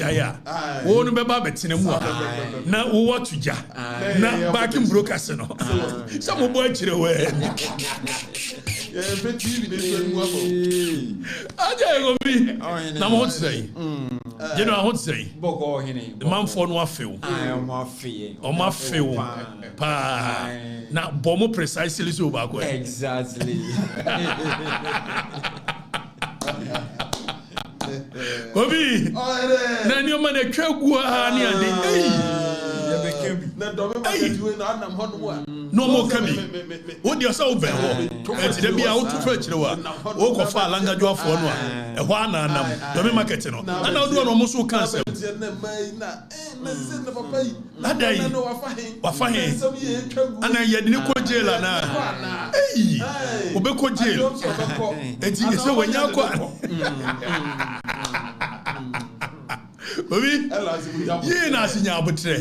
jaya wo no beba betene mu na wo watu ja na backing brokers no some boy chire we aja go bi na mo say you know what say boko hene the man for no afew o ma feel pa na bomo precisely so ba ko exactly Kobi na ni o ma na twagu ha ni ade na do me market we na nam ho no a no mo kabi wo de so be ho e ti de bia wo tu fa kire wa wo ko fa langa jo afo no a e ho ana nam do me market no ana wo do no mo so kan se na mai na se na papa yi adai na wa fa he ana ye de ko jail na wo be ko jail e ti se wanya ko Obi, ye na asinya abotre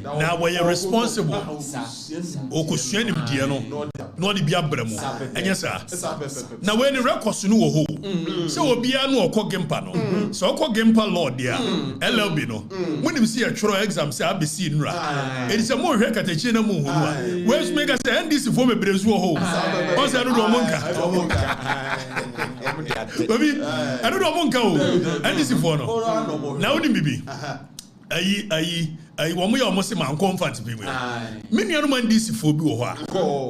na we responsible okusua nim die no no de bia bramo enye sa na we ni records no wo ho se obi a no okọ gempa no se okọ gempa law dia LLB no munim si e tworo exam se abesi nura e se mo hwe katachi na mo hu no we so make say NDC fo mebrezu wo ho o se no do monka Obi I don't know monka o NDC fo no na woni bibi ayi wo mo ya mo se man comfort bi we me nua no man DC fo bi wo ho a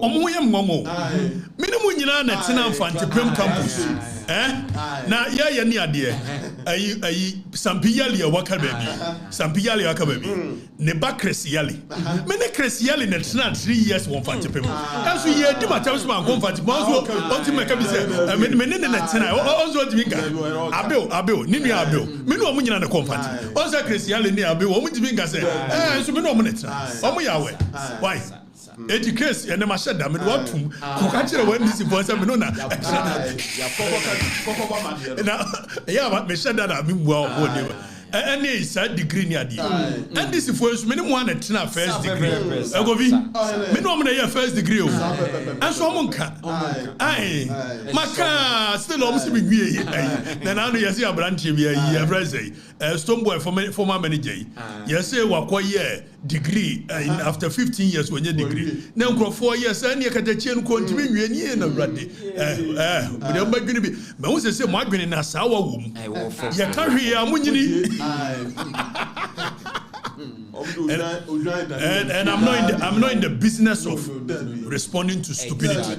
o mo ye mnwonwo me ne mo nyina na tena Entrepreneurship campus na ya ni ade ayi sampiyali waka baby sampiyali waka baby ne ba kresiyali me ne kresiyali na tena 3 years won Entrepreneurship enso ye di ma tawso man comfort mo so on ti meka bi se me ne na tena on so di minka abel ni nua abel me no mo nyina na comfort on so kresiyali ni abel o mo di minka se so me no mo netra o mo yawe why educate and ma sheda me do atum ko ka kire wan disi for say me no na ya ya me sheda na me bua o de any is a degree ni ade and this for me no one at na first degree e go bi me no mo na ya first degree o and so mo nka ai maka still o mo se me wie na na no yes ya branch bi ya friend Stone Boy former manager yes say wakoye degree after 15 years when you degree na nkro 4 years and you Okatakyie no kontimi nwie ni na brade we dem badwini bi me wo say mo adwene na sawa wo mu ye ka hwe ya munyini and I'm not in the business of responding to stupidity.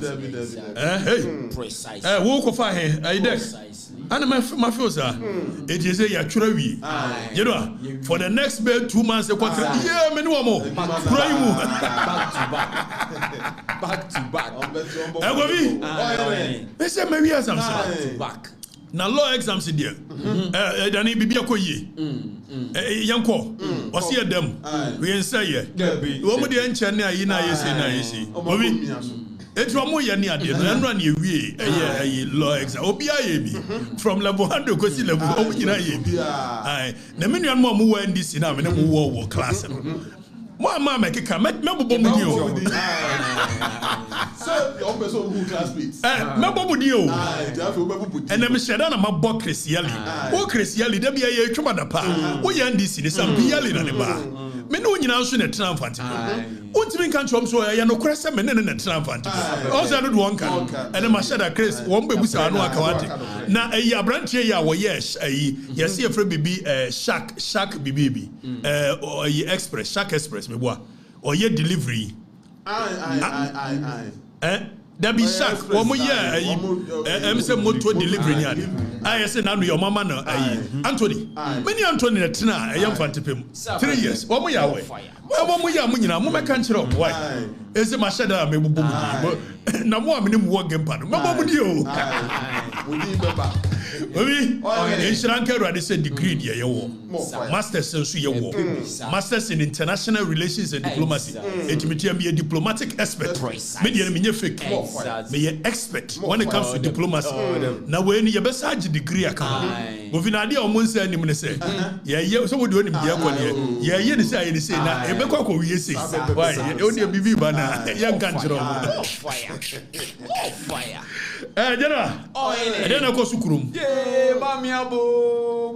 Hey, wo ko fa he and my feels it is a yaturawi. You know, for the next 2 months, yeah, many more. Back to back. They say maybe as I'm back. Na law exams there. Dani bibia ko ye. Yanko. O see them. We say ye. Wo mo de enche na yi na yesi. Obi. Etwa mo ye ni ade no enra na ewie law exam. Obi aye bi from level 100 go see level o nyina ye bi. Ai. Na me nuan mo wo NDC na me ne mo wo class no. Mo ama mekeka me bobo mu di o. So your person who classmates. Me bobo di o. And me sheda na mabo kresiali. O kresiali da bia ye twoma da pa. O ye NDC ni sampiyali na ne ba. Me no nyina so na tena mfante. O ntimi kan twom so ya no krese me ne na tena mfante. O say no do won kan. And ma sheda Chris won bebu sa no akawate. Na ayi abrantie ya wo yes ayi yes ye fra bibi shark bibi express shark express me boa or ye delivery there be shark or mo ye say motor delivery ni ade I say na no your mama no Anthony many Anthony na tena e yam fantepem 3 years o mo ya we mo ya mo nyina mo meka nkire why eze ma sheda me bubu mu na mo amene mu wo gempa no mo mo di o Obi, Inshranke Radi said degree ye wo. Masters so ye wo. Masters in international relations and diplomacy. Etimitia be a diplomatic expert. Me dey me fake. Me ye expert when it comes to diplomacy. Na we ni ye be sarge degree aka. Go fi na dey o mo nsa nim ne say. Ye so we do nim dey akọ ne. Ye ni say ye say na e be kwa ko wie say. Why? E o dey bibi ba na ye nka njiro. Fire. General. Then I go sukurum. Mami abo.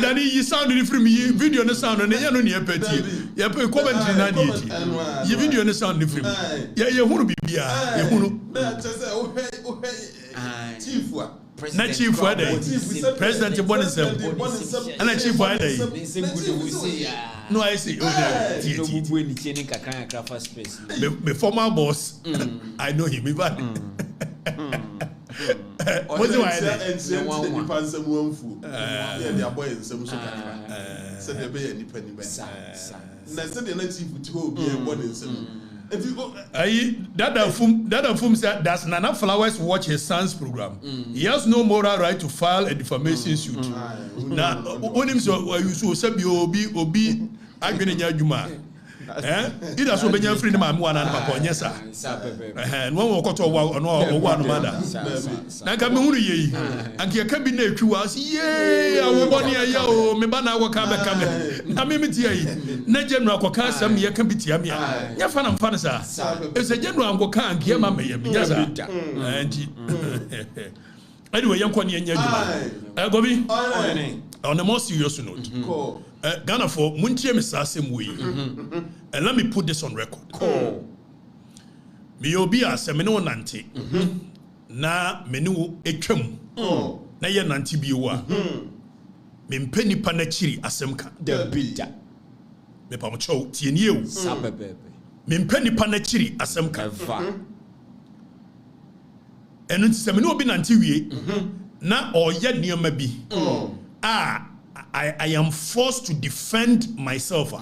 Danny, you sound from me, video on the sound, and you know, near petty. You put commentary 98. You video on the sound from me. Yeah, you want to be here. You Chief. not chief for day. President of one and a chief for day. No, I see. My former boss, I know him. What's the why? That said, does Nana Flowers watch his son's program? He has no moral right to file a defamation suit. Now, when him so you so say obi agbenenya juma. It has been free the man one and papa nyesa. And one will to one mother. Na ka me hunu yi. Anke ka bi na atwu as ye awoboni aya o me ba na waka be ka me. Na me tie yi. Na general akoka asam ye ka bi tia me a. Nya fa na mfa na sa. E se general akoka anke ma me ye me nyasa. Anti. Anyway, young one nya juma. Gobi. On a more serious note. Ghana for muntie me sasem we. And let me put this on record. Me obi asem ne wonante. Na me ne wo etwam. Na ye nante bi wo a. Me mpa nipa na chiri asem ka. The bidda. Me pa mo chow tienie o. Sabebe. Me mpa nipa na chiri asem ka. Enu ti se me ne obi nante wie. Na oye niam bi. I am forced to defend myself.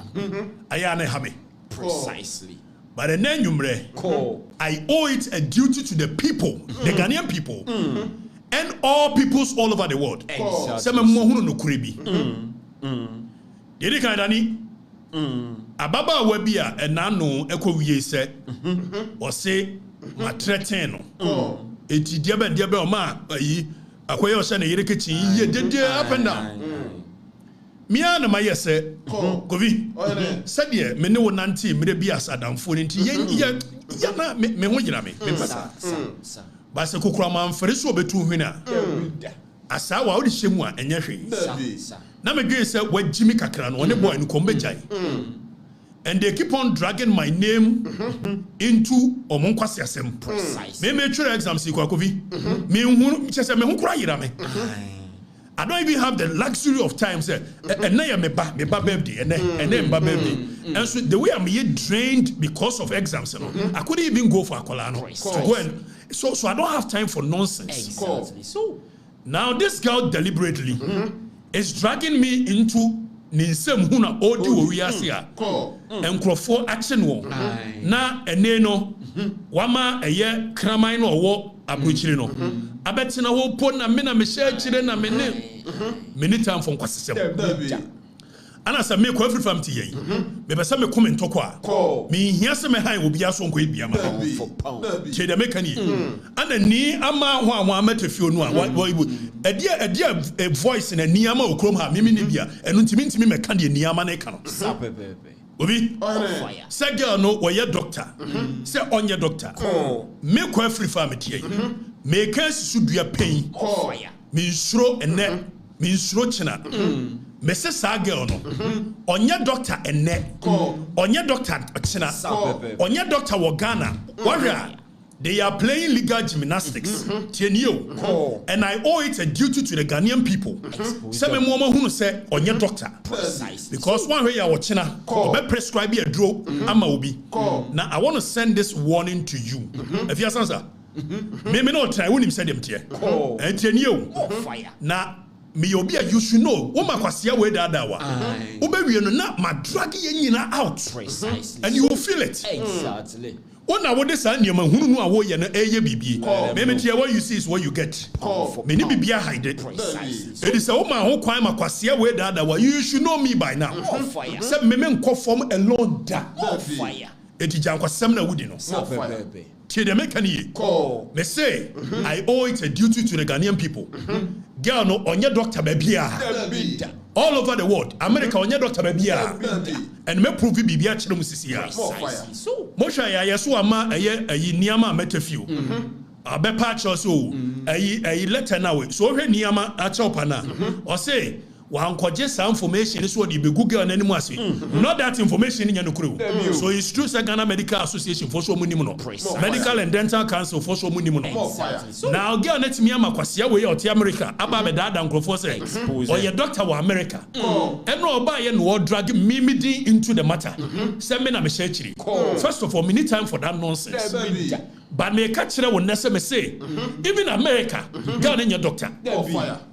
Precisely. But the name I owe it a duty to the people, the Ghanaian people, and all peoples all over the world. Yedi kanidani ababa wabia enano ekowie se o se matreteno eti diabe o ma ayi akoye o se na yere kechi ye dede up and down. Mia na maye se govi said me ne wonante me bi asadamfo nti ye na me ho gina me pasa ba se kokura man fere so betu hwena asa wa odi hyemu a enya hwe na me dwe se wagimi kakra no one boy no kombejai and they keep on dragging my name into omonkwase asem me try exam si kwa kovi me hu chese me hu kura yira me I don't even have the luxury of time. Say, and now me ba birthday, and then ba birthday. And so the way I'm here drained because of exams, I couldn't even go for a colano to go and so I don't have time for nonsense. Exactly. So now this girl deliberately is dragging me into ninsem huna odi owiasia and crofo action wo na eneno wama eye kraman no wo abrochire no abetina wo po na me na me share chire na me ne time for kwasesem ana sa me ko Afrifa mti yi me be sa me comment to kwa me hia se me han obi aso nko ebia ma che de mekani ana ni ama ho anwa amatafio no a edia voice na ni ama okrom ha me ne bia eno ntimi meka de ni ama na eka no obi say girl no we doctor say onye doctor me ko Afrifa mti yi me kan susudua pain me nsuro ene me nsuro china Mese sa girl no onye doctor ene onye doctor china onye doctor wo Ghana warrior they are playing legal gymnastics and I owe it a duty to the Ghanaian people say me mo hunu say onye doctor because one way ya wo china be prescribe a drug ama obi now I want to send this warning to you if you answer me no try when him say them tie fire na me obi you should know woman kwasia we da wa obewie no na ma drag ye nyina out precisely and you will feel it exactly Ona wo de sa niam hunu no a wo ye no eye bibie me tie what you see is what you get me ni bibia hide it precisely it is a woman ho kwan ma kwasia we da wa you should know me by now say me nko form alone da fire it jan kwasem na wudi no tie de mekani me say I owe it a duty to the Ghanaian people girl no onye doctor babia all over the world America onye doctor babia and me prove bibia kire musisi ya so mo hwa ya yeso ama eye niama metafio be patch also a letter now so he niama a chopana or say one just information is what you be Google and any mercy. Not that information in your crew. So it's true Ghana Medical Association for so many Medical and Dental Council for so many now get on it me Kwasia way out America about the dad and say or your doctor wa America and no buy and what drag me into the matter send me na me first of all we need time for that nonsense but me catch it when me say even America get on your doctor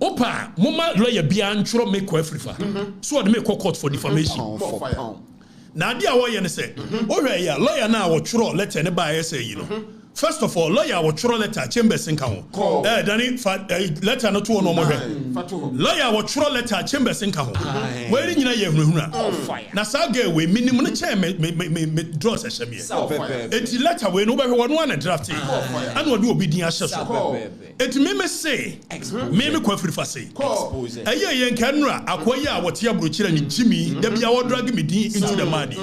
opa mama lawyer bian make Afrifa so what make court for defamation now dia wo ye say ohwe ya lawyer na wo churo letter ne ba say you know first of all lawyer wo churo letter chambers nka ho dani letter no to no mo hwe lawyer wo churo letter chambers nka ho we nyina ye hunahuna na sa ga we minimum no che me draw session me eti letter we no be hwe no na draft and wo do obi din ahye so eti me say me ko Afrifa say ye nkanura akoye a wote abrochira ni jimi da bia wo drag me din into the money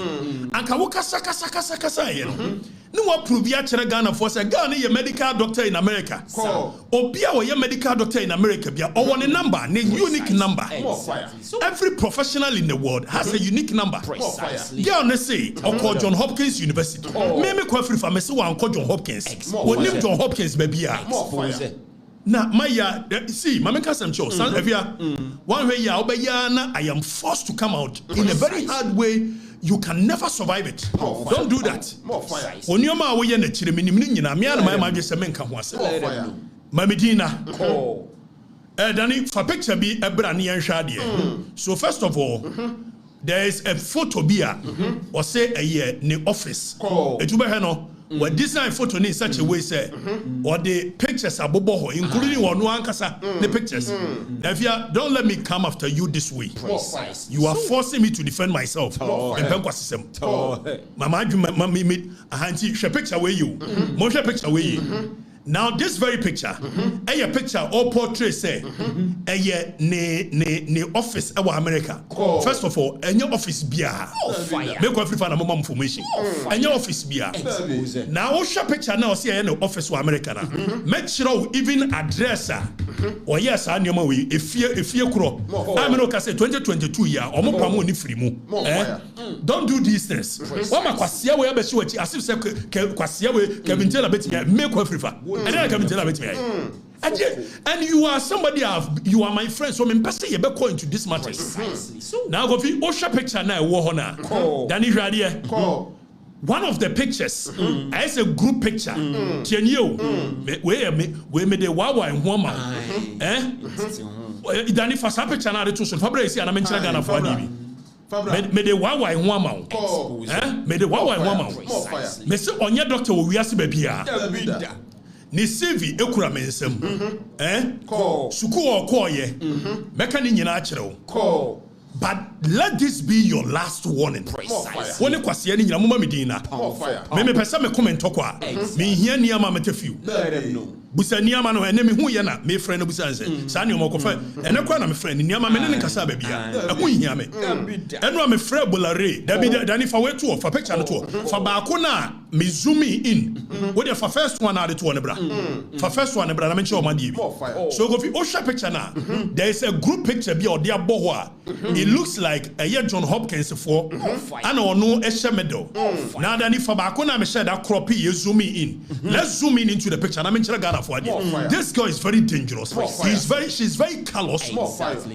anka wo kasa ye no no wa prove ya chere Ghana for say Ghana ye medical doctor in America obia wo ye medical doctor in America bia o one number ne unique number every professional in the world has a unique number girl ne say okọ John Hopkins University me ko Afrifa me say wan ko John Hopkins wonim John Hopkins ba bia na maya see mama kasam show san evia one way ya obeya na I am forced to come out in a very hard way. You can never survive it. Don't do that. When you are away in the Chiriminimina, me and my just a man come once. Mamidina. Danny, for picture be a brand new shadi. So, first of all, there is a photo beer or say a year in the office. It will be what design photo in such a way say or the pictures are bobo including one kasa the pictures. If you don't let me come after you this way, you are forcing me to defend myself. Mama me auntie she picture where you motion picture where you. Now this very picture, a picture or portrait say, a ne office our America. First of all, and your office beer. Make Afrifa na mama information. And your office beer. Now what picture now see any office wa America na. Make sure even address or yes I know we if you kro. I mean okay say 2022 year or mo pamo ni free mu. Don't do these things. What ma kwasia we abeshi wachi as if say kwasia we Kevin Taylor bet make Afrifa. And then I come tell me. And you are somebody you are my friend, so I'm passing you back into this matter. Now go fi Osha picture now wo hona. Danny Radie. One of the pictures is a group picture. Tienyo. We made the wawa and woman. Danny for some picture now to so Fabrice and I mention Ghana for Anibi. Me de wawa en woman. Me de wawa en woman. Me say onye doctor wo wiase ba bia. Ni CV ekura mensem suku okoye meka ni nyina akere wo but let this be your last warning. Woni kwase ni nyina mama medina me pesa me comment okwa me hia niama metefiu busa niama no ene me hu ye na me friend no busa nse sa ne omokofa ene kwa na me friend niama me ne nkasa ba bia hu hia me eno me friend bolare da bi da ni fa wetu of picture no to fa ba ko na me zoom in wo dey fa first one na de to ne bra fa first one ne bra na me che o ma die bi so go fi o sha picture na there is a group picture bi o dey abo ho a it looks like a year John Hopkins for and ono e she medal na da ni fa ba ko na me share that crop ye zoom in let's zoom in into the picture na me chere Ghana for this girl is very dangerous. She's very callous,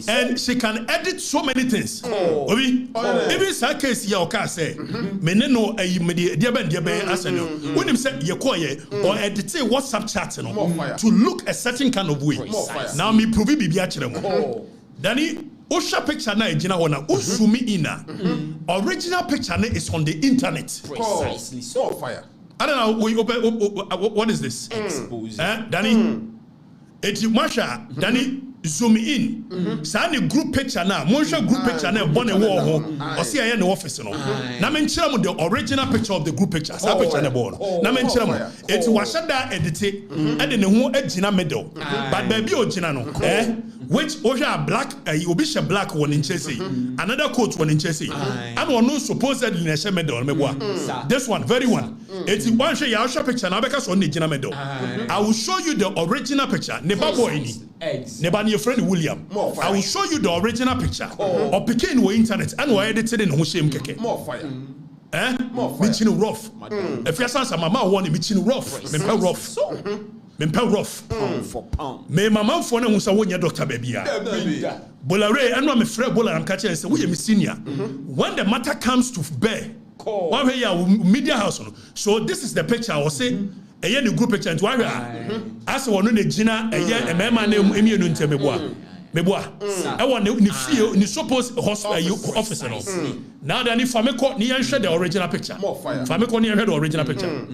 and she can edit so many things. Even some case here, okay, say, meneno a diabe aseno. When him say you call ye or edit WhatsApp chat, to look a certain kind of way. Now me prove bibi achiremo. Danny. Osha picture na ejina hona usumi ina. Original picture na is on the internet. Precisely so. Fire. I don't know. We open. What is this? Expose. Danny, it's Masha. Danny, zoom in. Sani group picture now. Monsha group picture now. Born a war home. Or see I in the office. No. Na menchira mo the original picture of the group picture. Sa picture na born. Na menchira mo. It's washa da edit. And then who ejina middle. But baby ojina no. which Osha black, Obisha black one in Chelsea, another coat one in Chelsea. And one no supposedly in a medal. This one, very one. It's one show your picture, now because on the Gina medal. I will show you the original picture. Neba boy, Neba your friend William. I will show you the original picture. Or picking the internet and we edited in Hushim Keke. More fire. Mitching rough. If your son's a mama one, Mitching rough. Memper rough. Memper rough. Me mama for no who's a one doctor baby. Bolare, and I'm a friend Bola and catcher and say, we are senior. When the matter comes to bear, one way media house. So this is the picture I was saying. A year the group picture and why as one on the Gina, a year a man named Emil Nuntemebois. Meboa. I want to feel in supposed hospital officer. Now then if I make the original picture. If I make the original picture.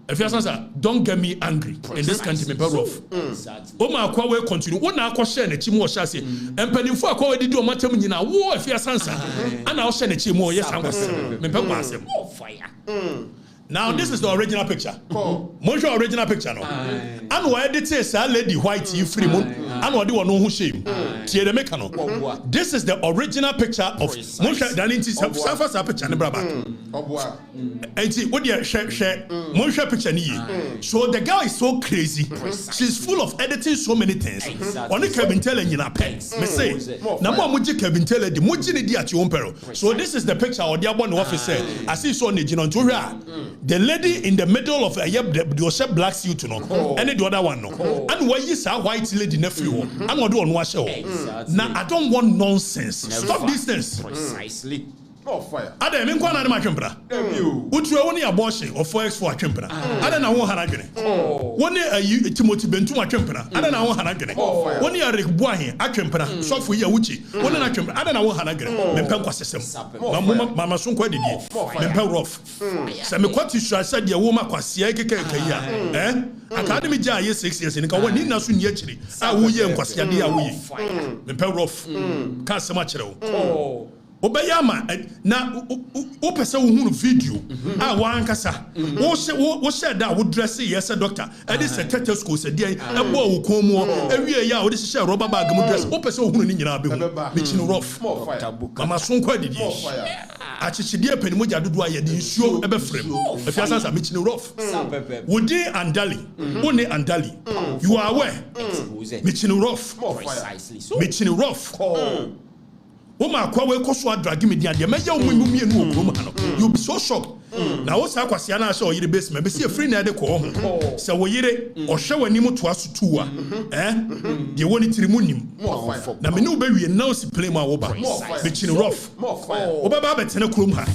If you answer, don't get me angry in this country, me rough. Oma akwa we continue. Wona akwa share na chimo sha say. Empanimfo akwa we di o matem nyina. Wo if you answer. Ana o share na chimo yes ankwase. Me pe kwa asem. Now this is the original picture. Most original picture no. And why did say lady white you free moon? And what do you know who shame? This is the original picture of Mosha Daninti Surface picture and Braba. And see what you share Mosha picture ni. So the girl is so crazy. She's full of editing so many things. Only Kevin telling you na pen. Me say number muji Kevin tell the muji ni di at your own peril. So this is the picture of the one office said. I see so ni jinon to the lady in the middle of the black suit, no, and the other one, no, and why is a white lady nephew? I'm not doing one show. Now I don't want nonsense. Stop this things. Precisely. Oh fire. I don't mean one of my chempra. Would you only abortion or 4x4 chempra? I don't know how I get it. One year Timothy Bentuma chempra. I don't know how I get it. 1 year Rick Boy, I chempra. So for Yawuchi. One and I chempra. I don't know how I get it. Mempa system. Mama soon quite did. Mempa rough. Samiquati said the woman Quasia. Academy Jay 6 years in the one in Nasun Yetri. I will ye and Quasia. Mempa rough. Can't so much. Obayama na o pese wo hunu video a wan kasa wo share da wo dress yes doctor e dey stethoscope se dey e bo wo kon mu ewie ya wo dey share rubber bag mu dress o pese wo hunu ni nyina be hu me chin rough mama son kwa didi a chichide pani mo jadodo aye dey nsuo e be frem e fi asansa me chin rough wo dey andali wo ne andali you are aware me chin rough me chin rough Oma kwa we koso drag me dia me ya omu mienu okrom ha no you be so shocked na wo sa kwase na sha oyire basement be see free na de ko ho se wo yire o hwe wani mu to aso tuwa de woni tirimu nim na me ne oba wie na o si play ma wo ba be chin rough oba ba betene krom ha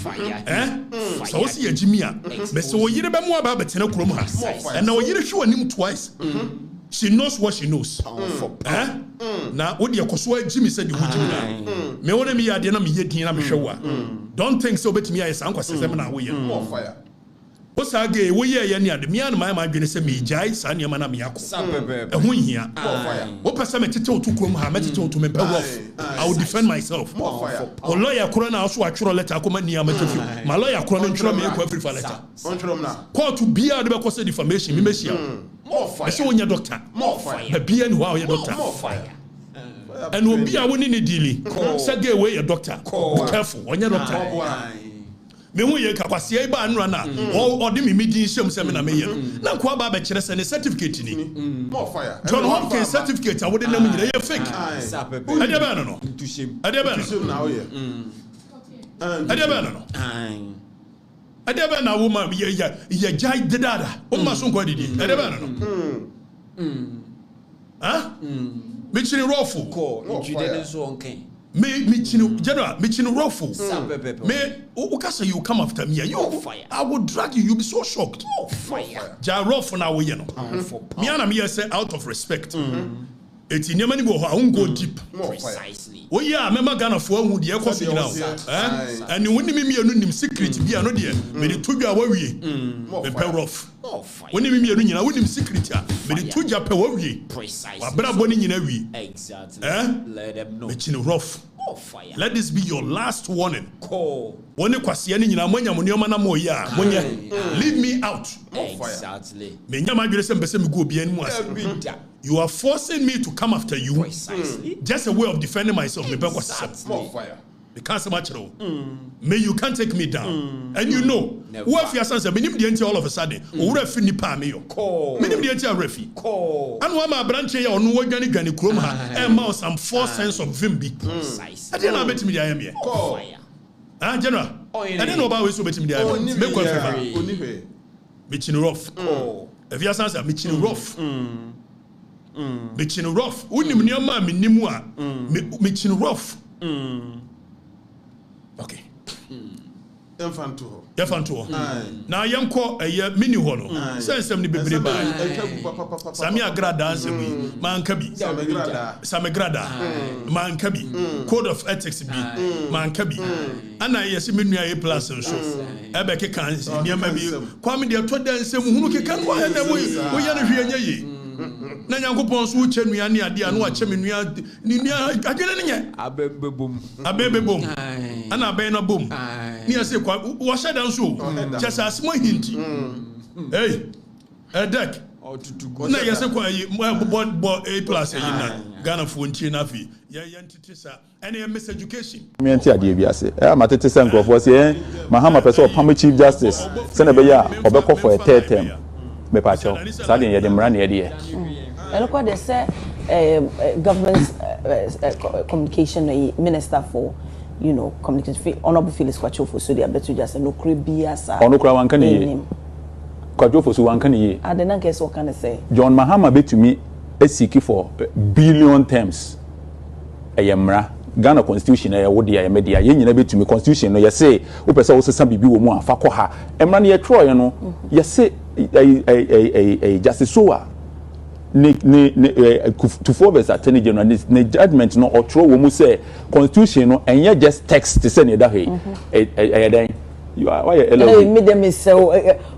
so wo si yagimi a be se wo yire be mu aba betene krom ha na wo yire hwe wani mu twice she knows what she knows. Now, what your Kosua Jimmy said you would do now. Me want me at the end of me yet, I'm sure. Don't think so, but me, I sound quite 7 hours. More fire. What's our gay? We are near the me and my mind going to say me, Jai, Sanya Manamiako. A win here. What person to Kumha, Metito to me, I will defend myself. More fire. Or lawyer Corona also actual letter, come near my lawyer Corona every letter. Call to be out of the defamation, Messia. More fire. So when your doctor, more fire. The BNI, your doctor, more fire. And will be a winning dealing. Say away your doctor. Be careful when your doctor. Me wo ye kapase ba anra na o de me meeting sham seminar me ye na kwa ba be kire se ne certificate ni more fire John Hopkins certificate a wo de nam nyina ye fake ade ba no ade ba no na wo ye ade ba no ade ba na wo ma ye jai dedada o ma so kwa didi ade ba no me chini rofu ko njide so onken me chinu general me chinu ruffle me ukasa you come after me you I will drag you you'll be so shocked ja ruffle na we no me and me say out of respect eti nyama ni go ho I won't go deep precisely oh yeah mema Ghana for hu de ekosi now and when me anu nim secret bia no de me de todwa wawie me pe rough when me anu nyina wonim secret a me de todwa pe wawie precisely wabra boni nyina wi exactly let them know me chin rough fire. Let this be your last warning. Woni kwase ni nyina monya monoma na moye a monye leave me out. Exactly. Me nyama dwere se mpese me go obi ani mu ase. You are forcing me to come after you. Precisely. Just a way of defending myself. More fire. Because may you can't take me down. And you know, what if your son said, "Minim all of a sudden, or if you pa me, minim the entire refi." And one my branch here on no gani kroma, and mouse some 4 cents of vimbi. I didn't know bet me the I am here. Ah, General. I didn't know about we so bet me the I am. Make one favor. Mitching rough. If your son said, "Mitching rough." Mitching rough. Unim niama minimua. Mitching rough. Okay. Infanto. Now yanko mini hono. Sense them ni bebre ba. Sami agrada ansemi. Mankabi. Samegrada. Mankabi. Code of ethics bi. Mankabi. Ana yesi menua e plus so. Ebe ke kan niam bi. Kwame de to dan nsem hunu ke kan kwa na wo ya no hwe anya yi. Na Nyankopon so uche nua ne ade anu ache menua ni adwene ne nye abebebom ana aben no bom ni ase kwa wo sheda nso just as mo hinti hey edek na yese kwa yi bo a plus yi na Ghana fo ntie na fi ya ntete sa ene miss education me ante ade bi ase matete se nkrofo se Mahama person pam chief justice se na be ya obekọ for a third term me pa cho sa de ye de mra na ye de and look they say government communication minister for communication honorable Felix Kwachofo so they better just no crebiasa onokra wan kan ye Kwachofo so wan kan ye adena nke so kan say John Mahama betumi esiki for billion terms eyemra Ghana constitution e wo de media ye nyina betumi constitution no ye say wo pese wo sesa bibi wo mu afa ko ha emra na ye troye no ye say justice soa to forwards attorney general ne judgment no otro wo mu say constitution no enye just text to say ne da he then you are why me dem say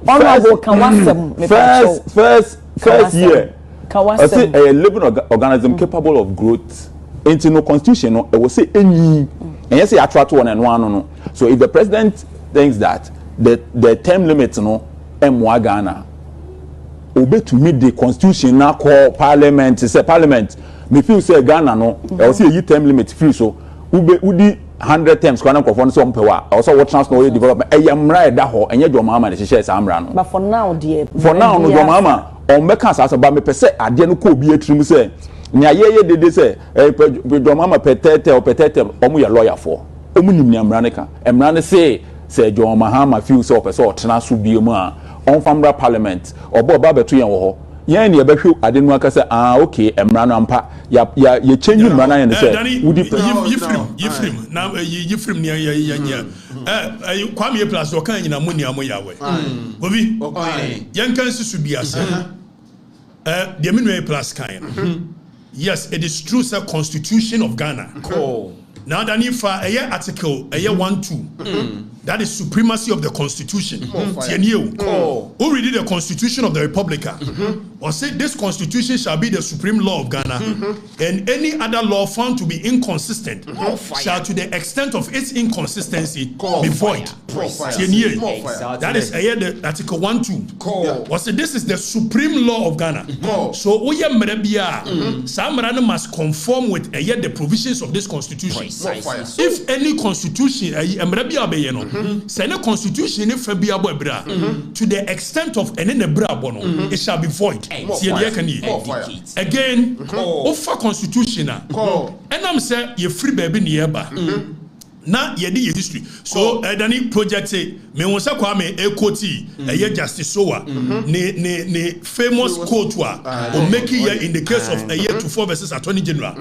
honorable kan wasem me first year kan wasem a living organism capable of growth into no constitution no e wo say enyi enye say attract one and one no so if the president thinks that the term limit no emwa Ghana obe to meet the constitution na call parliament say parliament me feel say Ghana no e say yi term limit free so udi 100 terms kwa na nkofo so mpewa also what transnational development e yamra e da ho enye John Mahama de hye sa amra no but for now dear no John Mahama on meka sa ba me pese ade no ko obi atrim say nya ye dede say John Mahama petete omu ya lawyer for omu nim nya amra ne ka amra ne say John Mahama feel so pese o tena so bi mu a on famra parliament obo ba beto yen wo ho yen ne behwe ade no aka say okay emra no ampa ya change emra na yen say wudi yifrim na yifrim ne ya kwame plus o kan nyina muni amo yawe obi yen kan sisu bi ase the menu plus kan yes it is true sir constitution of Ghana now danifa article 1-2 that is supremacy of the constitution. Who read the constitution of the Republic? Or say this constitution shall be the supreme law of Ghana, and any other law found to be inconsistent shall to the extent of its inconsistency be void. That is the article 1-2. Or say this is the supreme law of Ghana. So Oya Mrebia Samrana must conform with the provisions of this constitution. If any constitution Mrebia say no constitution if be abo bra to the extent of any bra bono it shall be void. Again offer constitution and I'm say you free baby nearby na ye di history so dani project me won say kwa me ekoti justice soa ne famous quote o make here in the case of 2-4 verses attorney general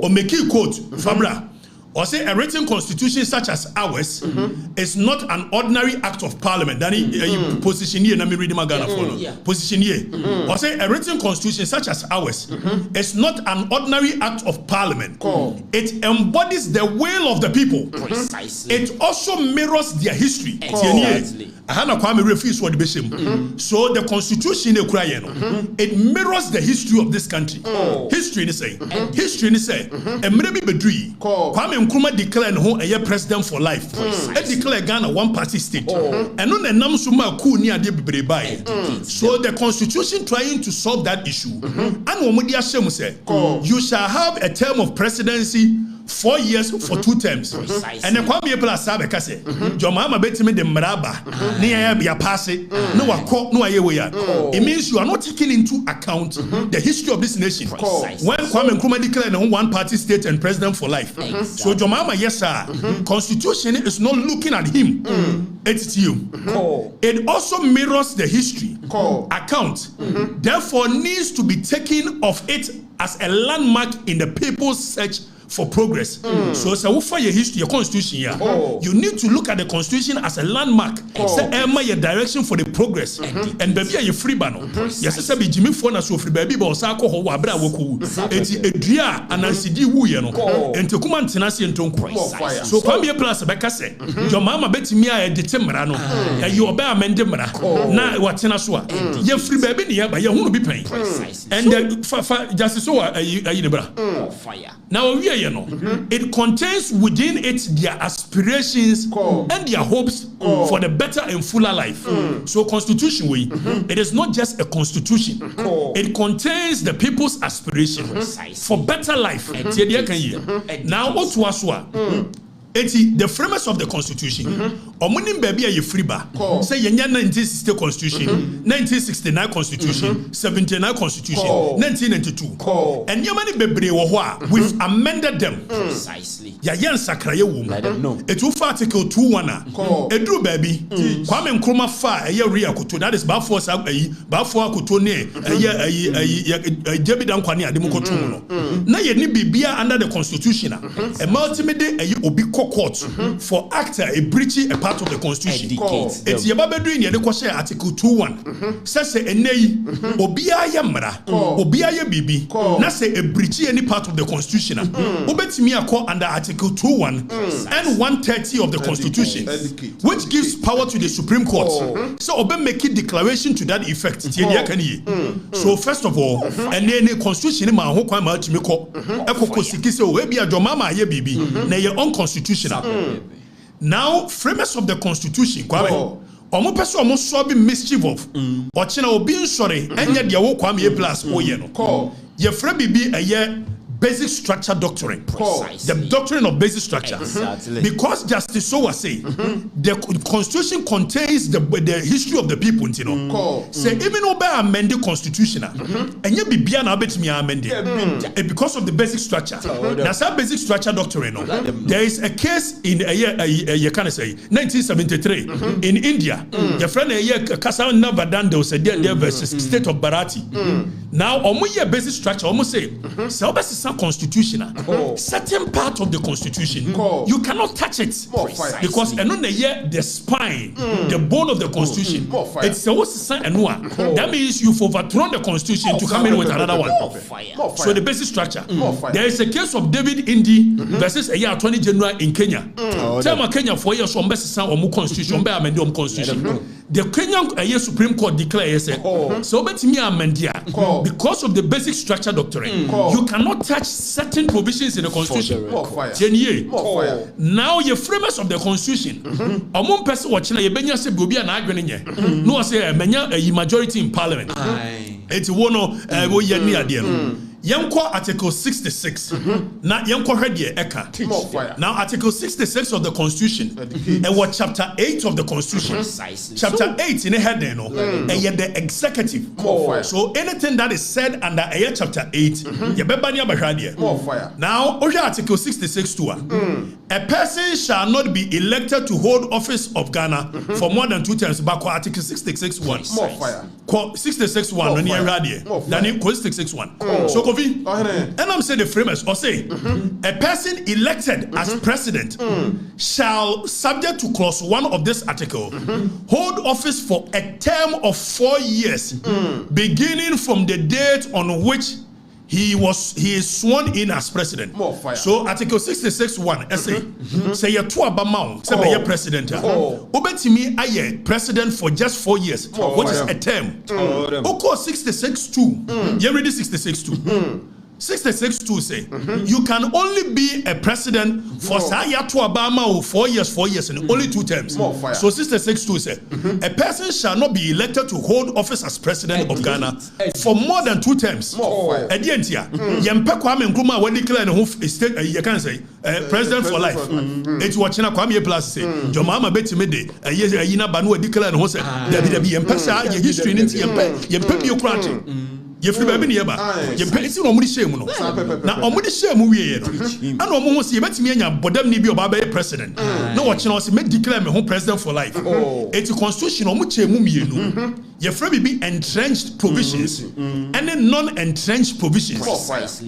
o make quote famra or say a written constitution such as ours is not an ordinary act of parliament. Then position here, let me read my Ghana follow. Position here. Or say a written constitution such as ours is not an ordinary act of parliament. It embodies the will of the people. Precisely. It also mirrors their history. So the constitution it mirrors the history of this country. History is say. History is say. Nkrumah declared who a president for life. And declare Ghana one party state. And no nam suma ku ni ade bebre bai. So the constitution trying to solve that issue. And omudi asem say you shall have a term of presidency 4 years for 2 terms. And the Kwame Plus Sabekase, John Mahama betime de Mraba, near ya pass it, no no it means you are not taking into account the history of this nation. When Kwame Nkrumah declared one party state and president for life. So John Mahama, yes sir, constitution is not looking at him. It's you. It also mirrors the history account. Therefore needs to be taken of it as a landmark in the people's search for progress. So for your history, your constitution here, you need to look at the constitution as a landmark. Say your direction for the progress. And baby, you free bano. Yes, say be Jimmy Fona so free baby, but osako ho wa bra woku. Eti edua anansidi wu ye no. Enti kuma ntenase ntonko. So Kwame Plus beka say, your mama betimi a detemra no. Ya you obe amende mra. Na watena so a. Ye free baby ne ya ba ye hunu bi pen. And justice so ayi ne bra. Fire. Now we it contains within it their aspirations and their hopes for the better and fuller life. So constitution way, it is not just a constitution. It contains the people's aspiration for better life. Now what was the framers of the constitution, omunim baby a free ba. Say yenya 1960 constitution, 1969 constitution, 79 constitution, 1992. And yamani bebre wo ho a we've amended them. Precisely. Ya yen sakraye wo mu. It will for article 21 a. Edru baby. Kwame Nkrumah fa eye ria koto. That is ba for akoto ne eye Jebi dan kwani ade mu koto mu no. Na ye ni bibia under the constitution a. E multimede eye obi court for actor a breaching a part of the constitution. It's Yababedu in the article 21. Says a nay Obia Yamra, Obia Bibi, not say a breaching any part of the constitution. Obet me a call under article 21 and 130 of the constitution, which gives power to the Supreme Court. So Obe make a declaration to that effect. So first of all, and then the constitution ma ho kwan ma timiko ekoko sikise o ebia domama ye bibi na your own constitution. Now, framers of the constitution, Kwame, omo person omo so be mischief of. Ochina obi sorry, enya de wo Kwame Plus oye no. Ye frame bibi eye basic structure doctrine. The doctrine of basic structure. Because Justice So was saying, the constitution contains the history of the people, you know. Say even obey amend the constitution, and you be na bet me amend it because of the basic structure. That's our basic structure doctrine. There is a case in you can say 1973 in India. Your friend Kasan Navadan was a there versus state of Bharati. Now omo basic structure almost say constitutional, certain part of the constitution, you cannot touch it because the spine, the bone of the constitution, it's that means you've overthrown the constitution to come in with another one. So the basic structure, there is a case of David Indi versus a year Attorney General in Kenya. Tell Kenya 4 years on best constitution, constitution. The Kenyan Supreme Court declares so bet me amendia because of the basic structure doctrine, you cannot touch certain provisions in the constitution. Now your framers of the constitution, among person watching a benya se bobia na adwene no say a majority in parliament. It's one of wo ye ni ade no. Yanko Article 66. Now Yanko Hedie Eka. Now Article 66 of the Constitution. And what chapter 8 of the Constitution. Chapter 8 in a head no. And yet the executive. So anything that is said under a chapter 8, now Article 66 to a person shall not be elected to hold office of Ghana for more than 2 terms. Back Article 66(1). 66(1) when you read here. Then 66(1). So and I'm saying the framers or say a person elected as president shall, subject to clause 1 of this article, hold office for a term of 4 years, beginning from the date on which he is sworn in as president. So Article 66(1) say you to abamount say be president. Obetimi aye president for just 4 years, which is a term. Oko 66(2). You read 66(2). 66-2 say you can only be a president for Sayatu Obama 4 years and only 2 terms. So 66-2 say a person shall not be elected to hold office as president of Ghana for more than 2 terms. Edientia, Yempe Kwame Nkrumah when declare who state you can say president for life. It's watching a Kwame plus say your mama bet me day a year Yina Banu declare who say there be Yempe your history in Yempe bureaucratic. You feel baby nearby. You pay it on shame. Now, on the shame we are. And almost you bet me and but them need be a president. No, watching us make declare me home president for life. It's a constitution on which you free be entrenched provisions and then non-entrenched provisions.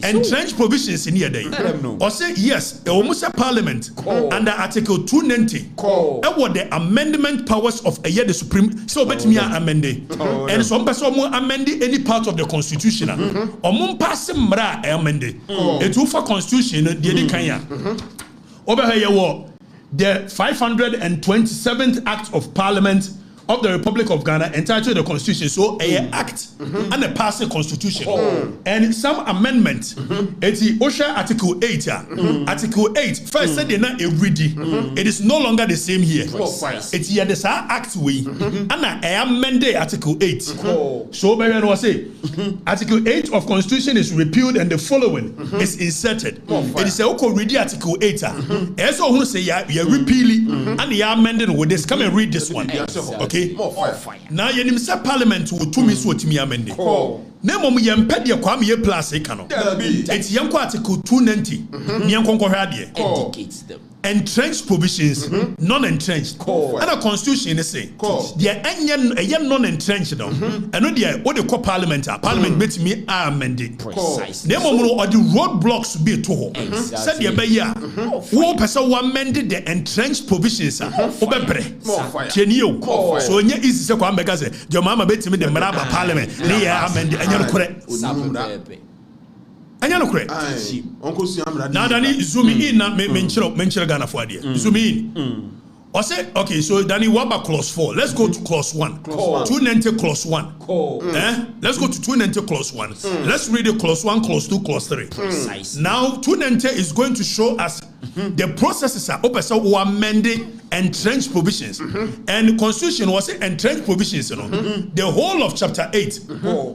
Entrenched provisions in here day. Or say yes, almost a parliament under Article 290. And what the amendment powers of a year the Supreme so bet me amended. And some person more amended any part of the constitution. Or mon pass mra amended. A two for constitution the Kenya. Over here the 527th Act of Parliament of the Republic of Ghana entitled the Constitution, so a act and a passing constitution, and some amendment. It's OSHA Article 8. Article 8 first said they're not ready. It is no longer the same here. It's here the act way, and I amended Article 8. So baby, I say Article 8 of Constitution is repealed and the following is inserted. It is a ready Article 8. As I want to say, you're repealing and you're amending with this. Come and read this one. Okay. Now you need say parliament will to me so to me amend. Name of yem ped ye kwam ye plus ekano. It's yem article 290. Nyan konko hwade. Indicates them. Entrenched provisions, non-entrenched. And a constitution is saying, they are non-entrenched. And what they call parliament bet me are amended. Precisely. Or the roadblocks be to home. Said the Abaya, who person amended the entrenched provisions. So when you is so come because your mama bet me the Maraba parliament, they are amended and you're correct. Anya no correct. Now Danny zoom in na mention Ghana for there. Zoom in. I say okay, so Danny what about clause 4? Let's go to clause 1. 290 clause 1. Let's go to 290 clause 1. Let's read the clause 1, clause 2, clause 3. Now 290 is going to show us the processes are open so we amending entrenched provisions. And the constitution was entrenched provisions, you know. The whole of chapter 8.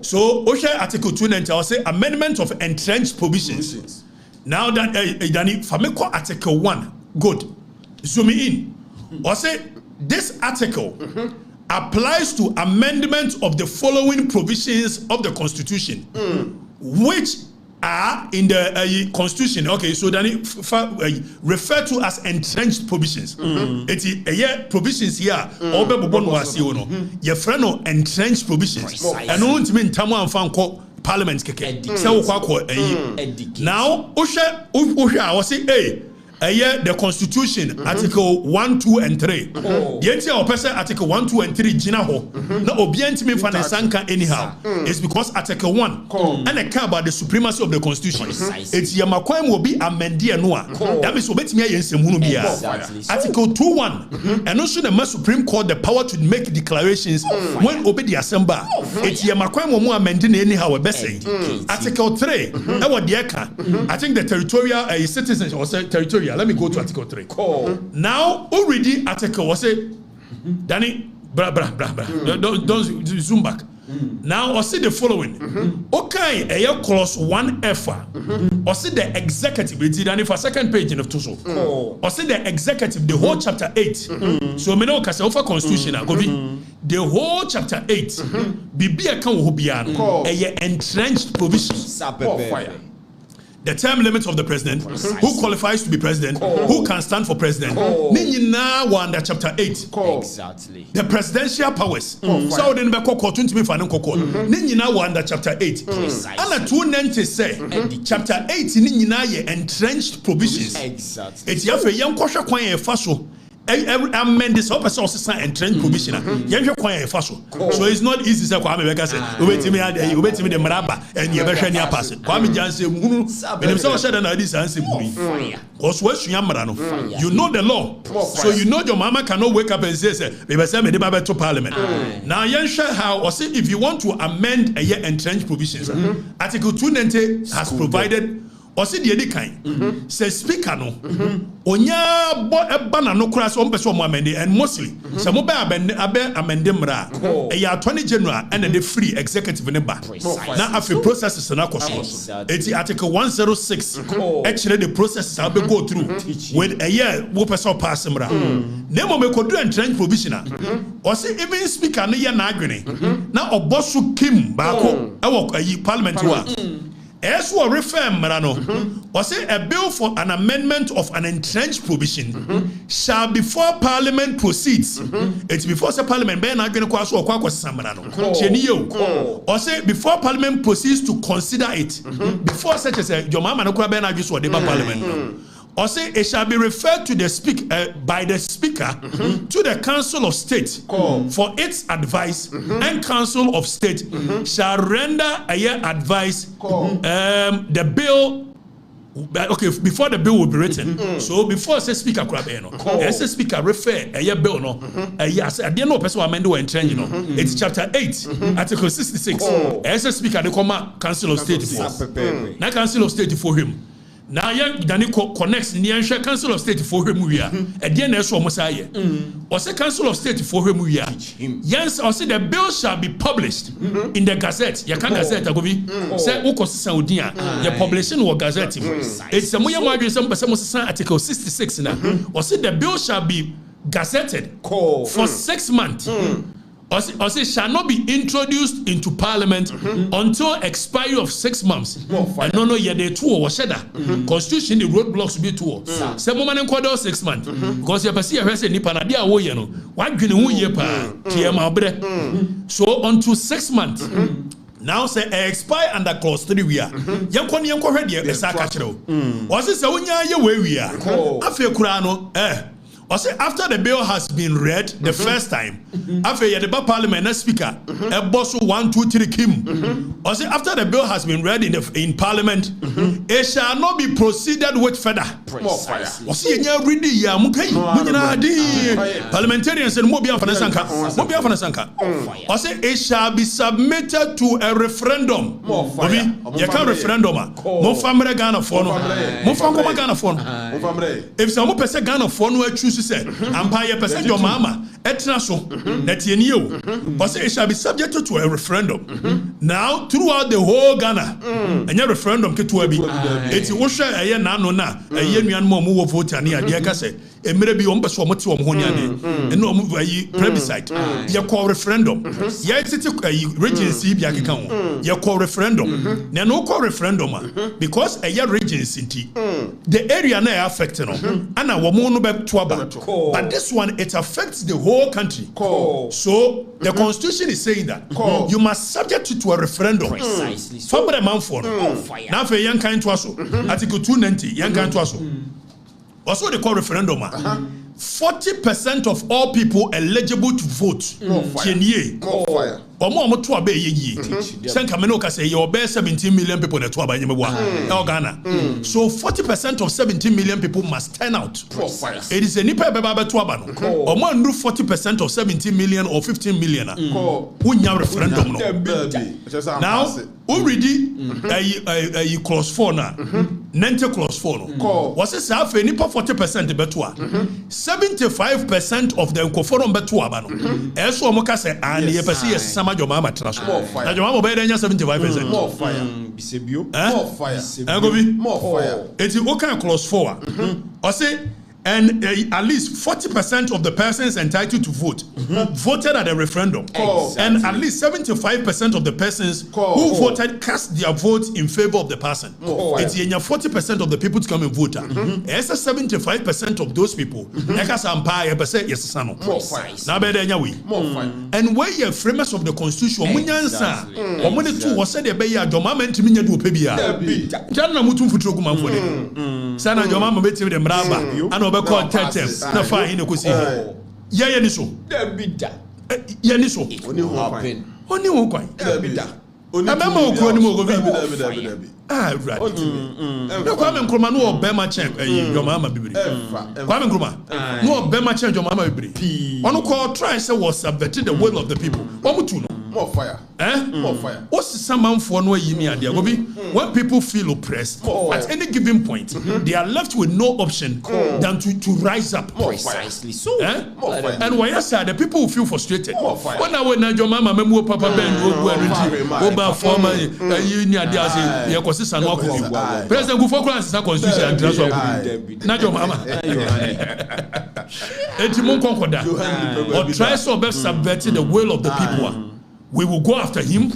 So OSHA article 290 will say amendment of entrenched provisions. Now that Danny Fameko article 1. Good. Zoom in. Or say this article applies to amendment of the following provisions of the constitution, which are in the constitution. Okay, so then refer to as entrenched provisions. It's provisions here. Your friend no entrenched provisions. And no mean tamu and call parliament keke. Now, Osha was say, hey. The Constitution, Article 1, 2, and 3. The entire person Article 1, 2, and 3 Gina ho. No obient me for sanka anyhow. It's because Article 1 and a care about the supremacy of the Constitution. It's Yamakwam will be amended noa. That means obet me yen semunubia. Article 2:1 and also the Supreme Court the power to make declarations when obey the assembly. It's Yamakwam will amended anyhow a best. Article 3. I think the territorial citizens or territorial. Let me go to Article 3. Now, already Article was say, Danny, don't zoom back. Now, I see the following. Okay, a clause 1F. I see the executive. It's Danny for second page in the Tuso. I see the executive, the whole chapter 8. So, me know because offer constitution. The whole chapter 8. Bibi account who be an entrenched provisions. The term limits of the president, who qualifies to be president, who can stand for president. Now under chapter 8. Exactly. The presidential powers. So then be court to me for now under chapter 8. And 290 say chapter 8 entrenched provisions. Exactly. It's yafe yam kwahwa kwan e fa so amend this person and trend provision. Yenhwe kwan fa so. So it's not easy say kwa me beka say obetimi the maraba and ye behwe ni pass. Kwa me janse hunu benim say o sheda na this answer hunu. Because we sunya mara no. You know the law. So you know your mama cannot wake up and say me be say me dey ba to parliament. Now yenhwe how or say if you want to amend a year entrenched provisions, Article 290 has provided or say the kind say speaker no onya bo na no kura so person mo amend and mostly say mo ba amend mra e ya attorney general and the free executive ne ba na afi processes na koso eti article 106 actually the processes will be go through with a year wo person pass mra na mo me kodu entrenched provision or say even speaker no ye na adwene na obosu kim ba ko e wo parliament wa as we refer Marano, or say a bill for an amendment of an entrenched provision shall before Parliament proceeds. It's before the Parliament be not going to kwaso kwa Marano. Or say before Parliament proceeds to consider it. Before such as your mama no kwa be na just what the Parliament. Or say it shall be referred to the by the speaker to the Council of State for its advice, and Council of State shall render a year advice. The bill. Okay, before the bill will be written. So before say speaker say speaker refer a year bill no. Yes, I didn't know person amend or entrench no. It's chapter 8, article 66. As speaker they come Council of State for. Now Council of State for him. Now young Dani connects the Ansha Council of State for him we are. Again, that's what Messiah. Or say Council of State for him we are. Yes, or say the bill shall be published in the Gazette. You can Gazette agobi. Say Uko Saudia. The publishing or Gazette. It's a Muya Madrid some article 66 now. Or say the bill shall be gazetted for 6 months. Or say shall not be introduced into Parliament until expiry of 6 months. And no, yeah, they two or shedda. Constitution the roadblocks will be two. Some woman enquire 6 months. Because you see a person in Panadia way, no. One can year per so until 6 months. Now say expire under clause 3 we are. Yanko ready a sakachero. Was this a unya ye way we are? After Kurano, or say after the bill has been read the first time, after the Parliament speaker, a boss 1, 2, 3 Kim. Or say after the bill has been read in Parliament, it shall not be proceeded with further. Or say ready ya mukai parliamentarians and Mobia Fanasanka. Or say it shall be submitted to a referendum. You can referendum. Mo famre Ghana for no. Mo famre Ghana for no. If some person Ghana for no choose say empire person your mama etna so that ye knew but say it shall be subjected to a referendum now throughout the whole Ghana and your referendum ke to abi eti wo hwe eye na no na eye nuan mo wo vote ani ade ka say emere bi wo mpeso mo te wo ho ni ade eno mo ayi plebiscite ye call referendum ye tete ayi regency bi akeka ho ye call referendum na no call referendum because eye regency nti the area na affect no ana wo mo no be to aba. But this one, it affects the whole country. So the constitution is saying that you must subject it to a referendum. Precisely. So, now for young kind to us, Article 290, young kind to us. Also, they call referendum. 40% of all people eligible to vote. Fire. Omo to abe ye. Senka menoka say you obey 17 million people that to abe nyemwa. Ghana. So 40% of 17 million people must turn out. It is a nipa beba to aba no. Omo ndu 40% of 17 million or 15 million. Unya referendum no. Now, already a clause 4 na. 90 clause 4 no. Was it say afa nipa 40% beto 75% of the koforum beto aba no. Eso omo ka say an ye pese yes your mama trash. Na your mama be 75%. More fire. Bisebio. More fire. More fire. It's okay clause 4. Or say and at least 40% of the persons entitled to vote voted at the referendum. And at least 75% of the persons who voted cast their votes in favor of the person. It's 40% of the people to come and vote. It's 75% of those people. And where you're framers of the constitution, sana jo mama beti de mraba ana obekọ tetem na fa hin ko si ye ni so ye ni so Oni ho kwan amama okuro ni mo go bi right no Kwame Nkrumah no obema chen jo mama bibiri Kwame Nkrumah no obema chen jo mama bibiri ono ko try say was subverted the will of the people omutu no more fire. More fire. What's some man for no yini adia gobi? When people feel oppressed at any given point, they are left with no option than to rise up. Precisely so. And why yes, the people who feel frustrated. When I went your mama memu papa ben oba former yini adia say ye kwese sanwa ko. President Gufo Kran say constitution and transfer. Na your mama. Etimun konkoda. Or try so be subverting the will of the people. We will go after him.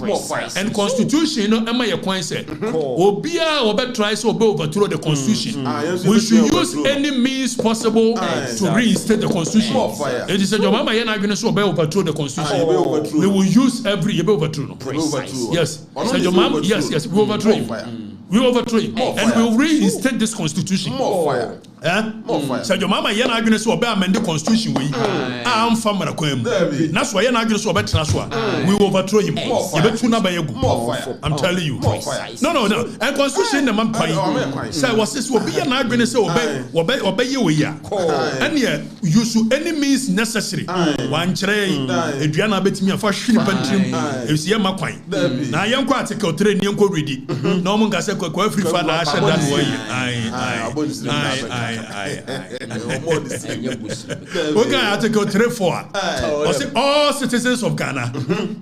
And constitution, Emma Yakwan said, Obia Obe tries to overthrow the constitution. We should use any means possible to reinstate the constitution. It is a job, Mama Yana going to overthrow the constitution. We will use every overthrow. Yes, yes, we overthrow him. We overthrow him and we will reinstate this constitution. More fire. More fire. So your mama yana going to amend the constitution. We am family kwem. That's why yana going to obey transfer. We will overthrow him. More fire. I'm telling you. No. And constitution the man pay. So was this will be yana going to say obey you ya. And yeah, use any means necessary. One train. Adriana bet me a first ship and trim. You see my coin. Now young article train young ready. No one got Afrifa na Ashanti okay, Article 3.4. All citizens of Ghana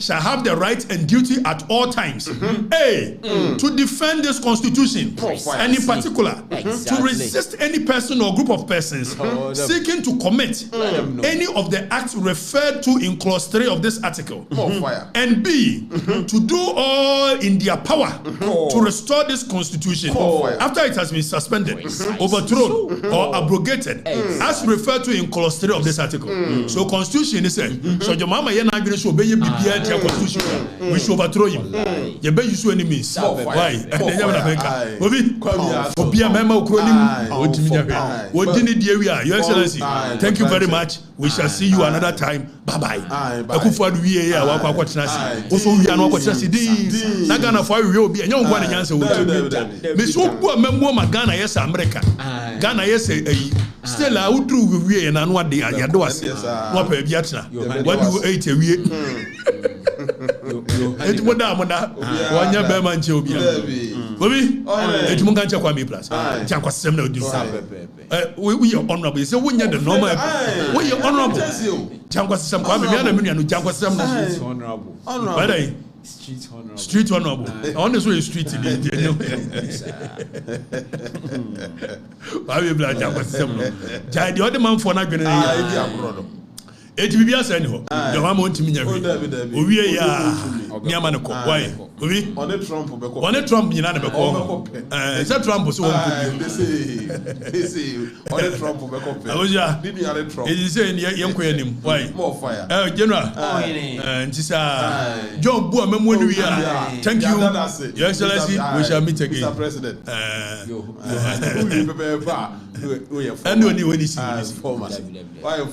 shall have the right and duty at all times to defend this constitution and in particular to resist any person or group of persons seeking to commit any of the acts referred to in clause 3 of this article, and B, to do all in their power to restore this constitution after it has been suspended, overthrown or abrogated as referred to in clause 3 of this article. So constitution is said, so your mama yana going to obey the constitution, we should overthrow him. You better use any means. Why? Your Excellency, thank you very much. We shall see you another time. Bye bye. Also we are not Nagana for you will be a young one in answer. Miss Obu member Ghana yes America. Ghana yes still I would do we and what they are doing. What per Vietnam. What do you eat a week? It would have one year Berman Jobia. Bobby, it Mungancha Kwame Plus. Janko Semno do. We are honorable. So when you're the normal, we are honorable. Janko Sam Kwame, and Janko Sam honorable. Honorable. Street honorable. On this way, street in India. I will blame Janko Sam. Jai the other man for not going to. It will be a send home. Your mom won't mean we are Niamanako. Why? On a Trump, you know, it's a Trump. So they say, on a Trump, it is saying, young queen, why? More fire. General, and John Boom, when we are. Thank you, Your Excellency. We shall meet again. Mr. President. And when you see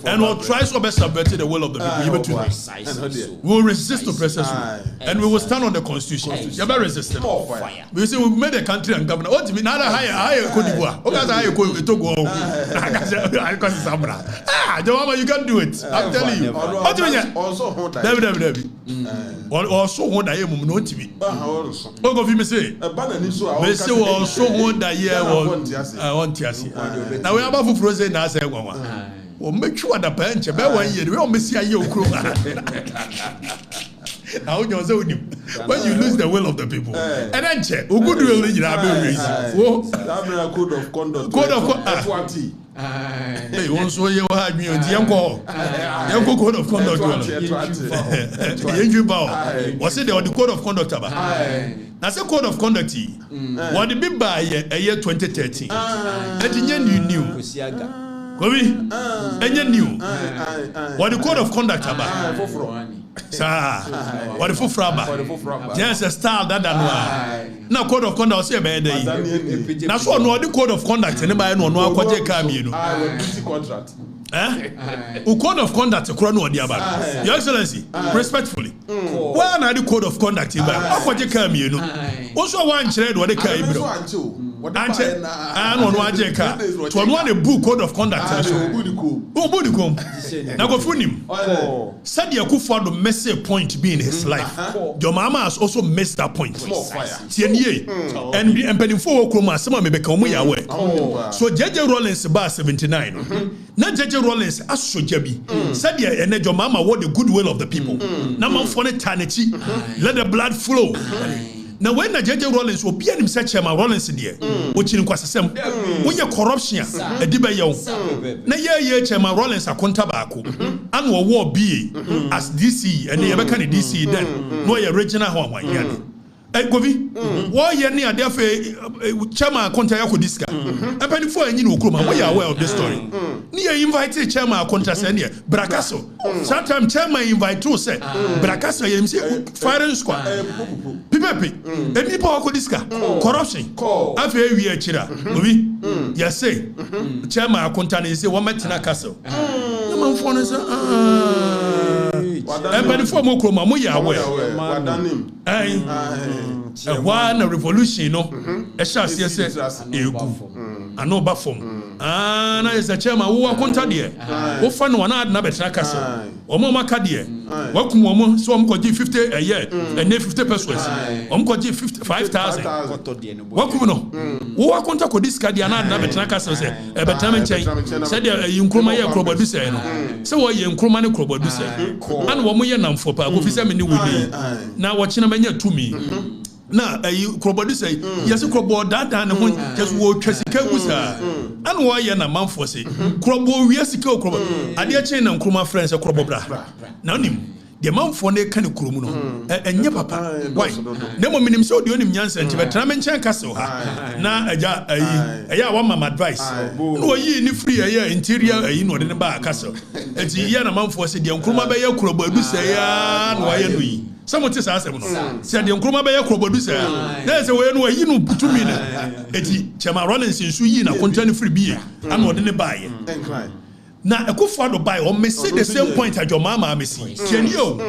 and we'll try to best subvert the will of the people. We will resist to press and we will stand on the constitution. You better resist it. We say we made a country and government. What do you mean? Higher Cote d'Ivoire. You can do it. I'm telling you. What do you mean? Also, what I am not to me. Oh, go me say. Me say also what I want to see. Now we have a frozen as a woman. Well, make sure the bench about 1 year. We almost see a young crew. Now when you lose the will of the people, and then check who good will you have code of conduct. Hey, once you had me on the young code of conduct. Was it the code of conduct about? That's a code of conduct. What the big by a year 2013. And you knew. And you knew what the code of conduct about. Sir, what the full fraba? Yes, a style that now code of conduct say bad day. Now so no the code of conduct anybody no akwaje kam you know. Contract. Code of conduct kura no odi aba. Your Excellency, respectfully. Why na the code of conduct ba? Akwaje kam you know. Also one chere do the kai bro. Anche no aje ka. To no the book code of conduct. Obudikom. Na go funim. Said Akufo do miss a point be in his life. Your mama has also missed that point. Tienye. And penifo okroma asema me beka omo yawe. So JJ Rollins ba 79. Na JJ Rollins asoja bi. Said ene your mama what the goodwill of the people. Na man for tanechi. Let the blood flow. Now when the JJ Rollins will be himself chairman Rollins there, which in kwasem, when your corruption, a diba yo. Na ye chairman Rollins a kontabako, and war be as DC and the American DC then no your regional home yan. Govi, why ye near therefore chairman contact diska. And before you know, we are aware of this story. Near invited chairman contract here, Brakaso. Sometimes chairman invite to say Brakaso firing squad. Pipepe, and people could diska corruption. I feel we are chira. Govi, yes, say chairman contact is a woman in a castle. The man phone is and before Mokroma, we are aware. One revolution, no, a chance, yes, I know Buffum. Na is a chairman who are contact here. Who find one ad Nabetracas or Mama Cadia. Welcome, woman, so I'm going to 50 a year and 50 pesos. I'm going to 55,000. Welcome, no. Who are contact with this Cadiana Nabetracas, a Bataman chain, said you Kromaya Crobadusa. So I am Kromani Crobadusa. And 1 million for Pagofisa Mini Willie. Now watching a mania to me. Na Krobodi say yes Krobo that and just wo twasika gusa and why na manfo say Krobo wi asika Krobo ade chain na Nkruma friends Krobo bra na onim the manfo na kan Kromu no enye papa why na mo minim so de onim nyansa nti betra men chen castle ha na aja eya one mama advice no yi ni free eya interior no de ba castle enti ya na manfo say de Nkruma be ya Krobo adu say ya no ya no yi. Someone says, I said, the Nkruma by a Krobodusa. There's a way no you know to me. Eti Chama Rollins in Suyi na content free beer. I'm not in the buy. Now a good father buy or may say the same point as your mama may see. Can you?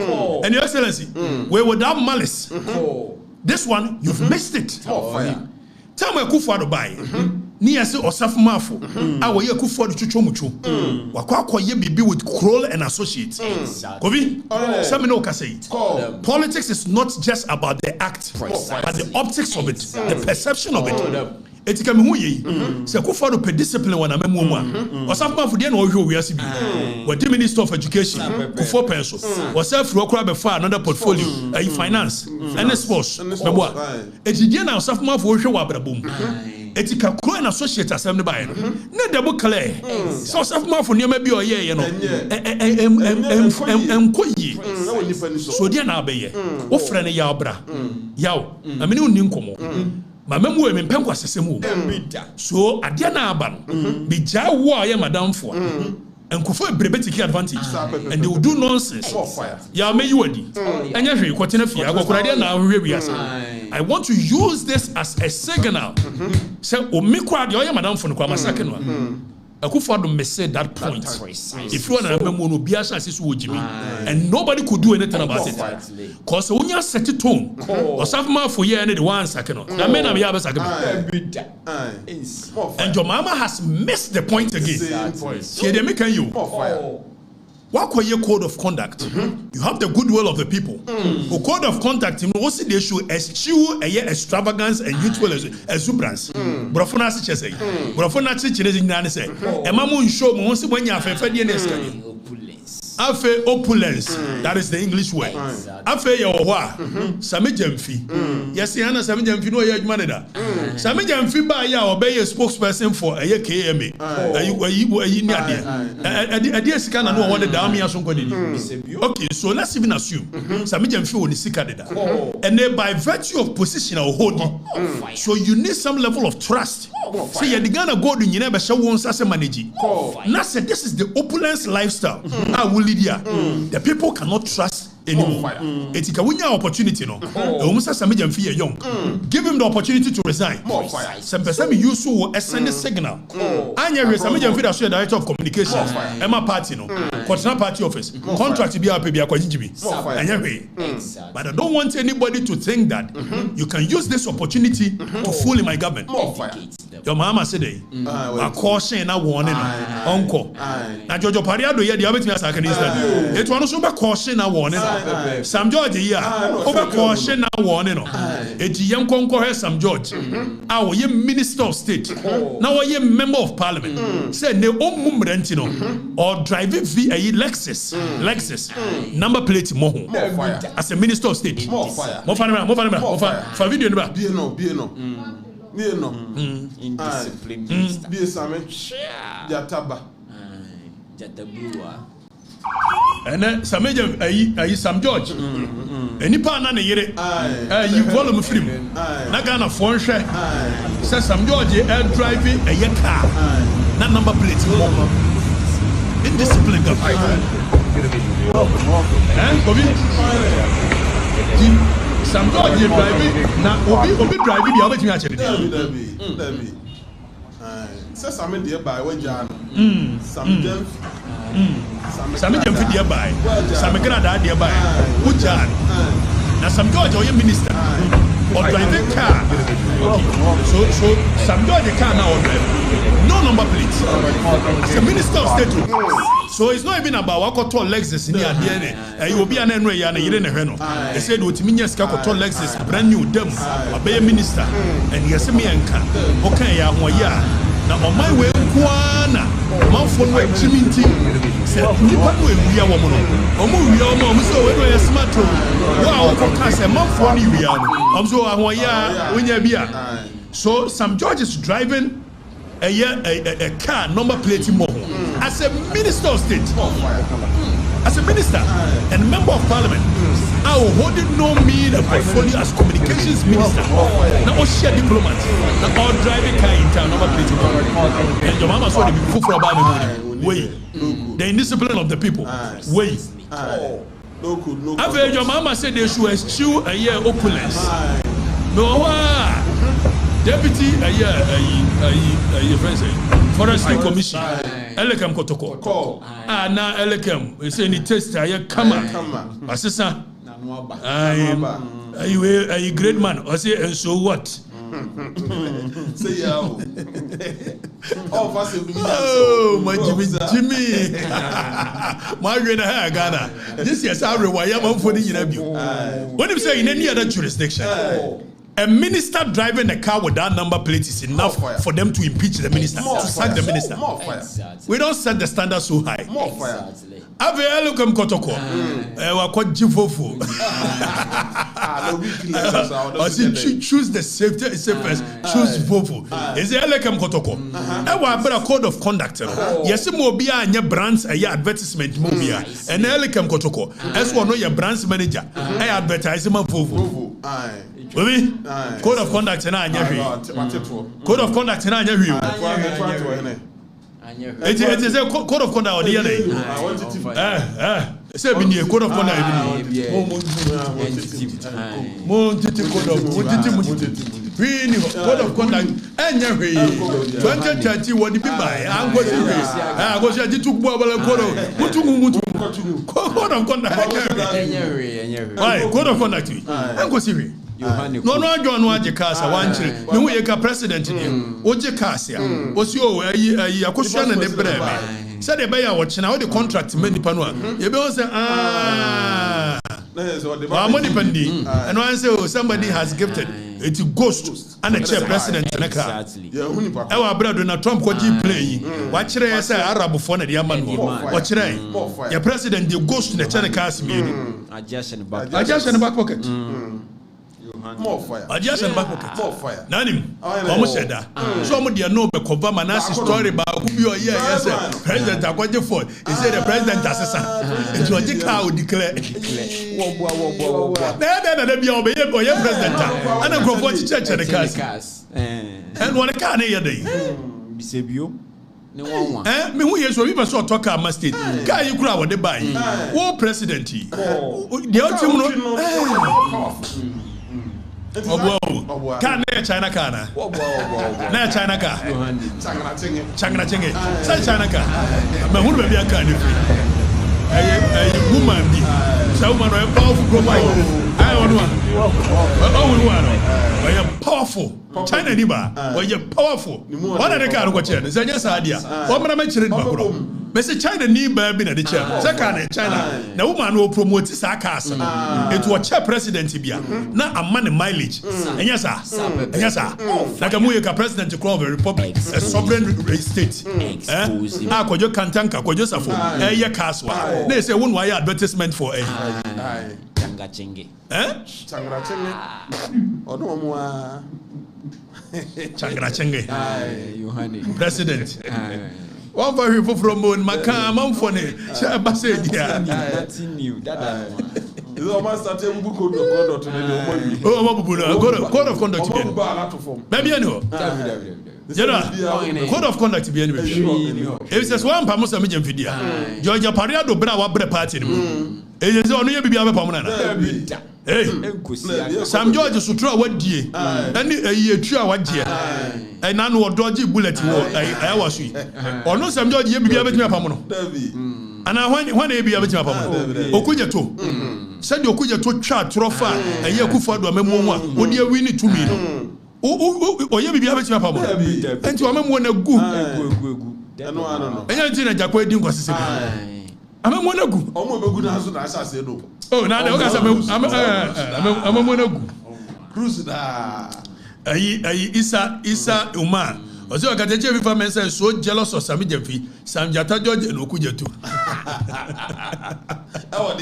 And Your Excellency, we without malice. This one you've missed it. Tell me a good father buy. Near say or Safmafo. I will hear good for the Chuchomuchu. Wakwa ye be with Kroll and Associates. Kovi, some no can say it. Politics is not just about the act, but the optics of it, the perception of it. It can be say good for the discipline when I'm a woman. Or Safmafo then or you will see. What the Minister of Education, for pencil, or self worker before another portfolio, finance, and sports. It's again now Safmafo show up the boom. Etika Crow and Associate Assembly by no double clear. So Safma for near maybe or ye, you know, so dear now be o friend Yabra. Yaw, I mean, Ninkomo. My memory in Penqua Sesemu. So Adiana Aban be Jawa, Madame for. And Kufo Brebetic advantage, and they will do nonsense. Ya may you adi. And you continue to I want to use this as a signal. Say, O Mikwa, the Madame from Kwama second one. Akufo-Addo missed that point. If you want to remember, and nobody could do anything about it. Because when you set a tone, or something for you and 1 second, that may not be able to. And your mama has missed the point again. What call your code of conduct? You have the goodwill of the people. A code of conduct, you know, they should eschew extravagance and youthful exuberance. Brofona say, Brofona say, and Mamun show once when you have a Afe opulence, that is the English word. Afe yawa, Sami Jemfi. Yes, Yana Sami Jemfi no yaj manada. Sami Jemfi ba ya obey a spokesperson for a KMA. Okay, so let's even assume Sami Jemfi will sikadeda. And then by virtue of position or holding, so you need some level of trust. So you're gonna go to you never show once as a manager. Now say this is the opulence lifestyle. The people cannot trust It's a winning opportunity, no. Almost as a medium fee young. Give him the opportunity to resign. Some person use so send a signal. Anya is a medium fee director of communications. Emma party, no. Continental party office. Contract to be up, be a but I don't want anybody to think that you can use this opportunity to fool in my government. Your mama said, "I caution na warning, uncle." Now Jojo Pariado here, the other thing as I can instant. It was also caution na warning. Sam George here, over caution na warning. It's young conqueror Sam George. Our Minister of State, now a Member of Parliament. Said no rentino or driving via Lexus, number plate moho as a Minister of State. More for video Indiscipline Be a salmon. Jataba. And then some major Sam George. Any partner yere you volume film. Nagana phone share. Says Sam George air driving a car. Not number plate. Indiscipline. And Sam George driving. Now Obi driving the other thing actually. Says I'm in the by when John. Some of them fit thereby. Some are going to thereby. Good job. Now, some George or your minister or driving car. Okay. So some George car now or drive. No number plate. As a minister of state. So it's not even about what got tall Lexus in the DNA. You will be an enemy and you didn't know. They said, what means tall Lexus, brand new them, a bay minister, and yes, me and can. Okay, yeah. Now on my way, Kuana, Mount for my Jimmy said, Nipa we are woman. Omu we are mom, so we are smart. Wow, Kokasa, Mount for me, we are. So so some George is driving a car number plate more as a minister of state. As a minister and member of parliament, I will hold it no mean a portfolio as communications minister. Now, all share diplomat. Now, all driving car in town, number plate. And your mama saw the people for about way. The indiscipline of the people. Way. I've heard your mama said they should eschew a year opulence. No, deputy a year, forestry commission. Elekam Kotoko. Now Elekam, we say any test. I come. Assistant. Are you a great man? I say, and so what? Say, oh, my Jimmy. Margaret Ghana. This year's our why I'm for the interview. What if you say in any other jurisdiction? A minister driving a car with that number plate is enough for them to impeach the minister, to sack the minister. We don't set the standard so high. Ave welcome Kotoko. What Jifofu. Choose the safest. Choose Vofu. Is it welcome Kotoko? A code of conduct. Yes, Mobia and your brands a advertisement Mobia. And welcome Kotoko. As one of your brands manager. I advertise him Vofu. Code of conduct in Code of conduct in it is a code of conduct or the other. Say, be a code of conduct. Code of conduct. And 2030 what did be by? I'm going to took code of conduct. Why? Code of conduct. I'm going no, John Waji Casa, one tree. No, we are president in him. Oje Cassia. Was you a question and the brave? Said the buyer watching out the contract many panua. You don't say, money pending. And one say, somebody has gifted it to ghost and a chair president in a car. Our brother Trump could play. Watch I say Arab phone at the Yaman. Watch your president, the ghost in the China cast me. I just in the back pocket. More fire. I just in back pocket. More fire. Nanim. Almost said that. Somebody know me confirm an answer story about who you are here. Yes, President Akwaje for. He said the president assassin. It was the car would declare. There be your president. And I go for church and the cast. And what a car near day. Bisebio. ne won me hu yeso bi person talk am state guy you kura wode buy wo president the ultimate Obo can China kana na China ka Changna chenge say China ka me hu be bia ka ni free woman bi say woman no powerful global I want one powerful China ni ba we powerful what are the car go chair say just adia o mara ma chire ba kro me say China ni ba bi na de chair say ka na China na woman no promote sa cars it was chair president bia na amman mileage enya sa na ka mu ye ka president of the republic a sovereign state akojo kantanka akojo safo ye cars wa na say won why advertisement for Changa chenge Changra chenge ono mo Changra chenge Yohane president one very from Maka man for ne ba say dia nothing new that is almost start a book of conduct code of conduct maybe any code of conduct be any if says one pamosa me jemfidia Georgia Pariado bra wa bre party ni e say onu ye bibia be pamona na Sam George sutra wadie ani etu a wagye e na no odoji bullet wo ayawasu onu Sam George ye bibia betimi apamono ana when e bibia betimi apamono okuje to said okuje to twa trofa eye kufu ado amemu a odi awini tumi no oye bibia betimi apamono enti o amemu na gu no enya nti na jakwa edi nkwasese amemu na gu omo begu na so na asase do oh na de okasa amemu na gu cruise da ayi isa uma ozo Okatakyie Afrifa men say so jealous of Sam Jemfi Sam Jata George no kujetu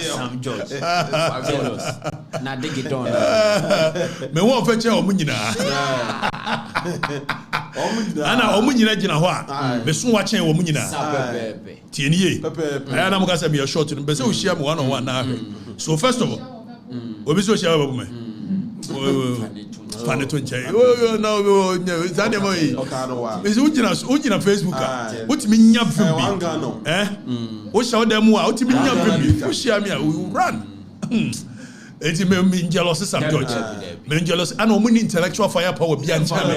Sam George jealous na dig it on me won fa che omunyina ana omunyina gina ho a me so wa chen omunyina tieniye na mo ka say me short no be say o shia me one on one na so first of all obi so shia babu me Fane to nche no zane mo yi ezi ujina Facebook a utimi nya film o sha odem a utimi nya film o share me a we run eti me jealous Sam George me jealous ana o muni intellectual firepower bia ncha me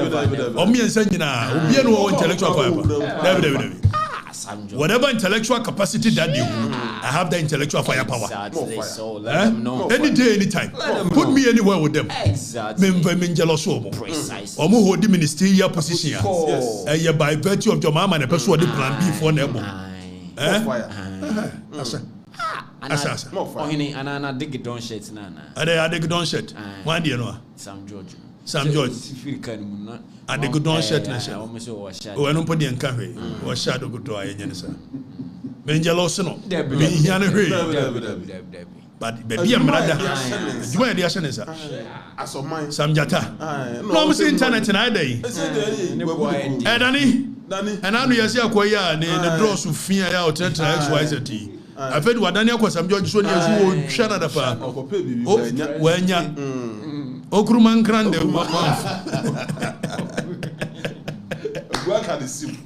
o me ensa nyina obi no intellectual firepower David whatever intellectual capacity that you I have the intellectual firepower. Any day, anytime. Put me anywhere with them. Me jealous of precisely. Omo hold the ministerial position. By virtue of your mama and a person with the plan B for them. Asa. Oh, hini ana dig it on shit na. I dig it on shit. One day no. Sam George. And the good don't shut na sha. O no podi enka hwe. O sha do good aye nyane sa. Me jealous no. Me hiane hwe. But baby am brother. Juma ya dia shane sa. Asoman. Sam Jata. No mo say internet na dey. Dani. And anu yesi akoya ne draw so fia ya o tetra XYZ. I fed wadani akwa Sam George so ne yesi wo hwa na dafa. O wanya. Okruman grande work at the sim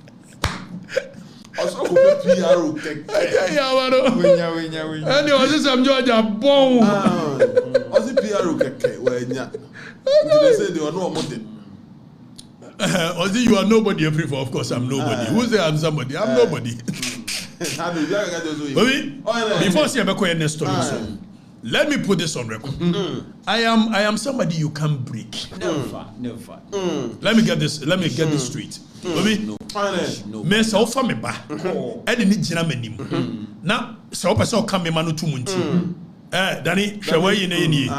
also go pay PRO ya waro wenya ani o se Sam George abon o se PRO keke wenya they say they are no money o say you are nobody Afrifa of course I'm nobody who say I'm somebody I'm nobody before see abeko next story so let me put this on record. I am somebody you can't break. Never. Let me get this straight. No. Me say offer me ba. E de ni gina manim. Na say o person come me ma no tumunti. Dani hwewe yi na yeni.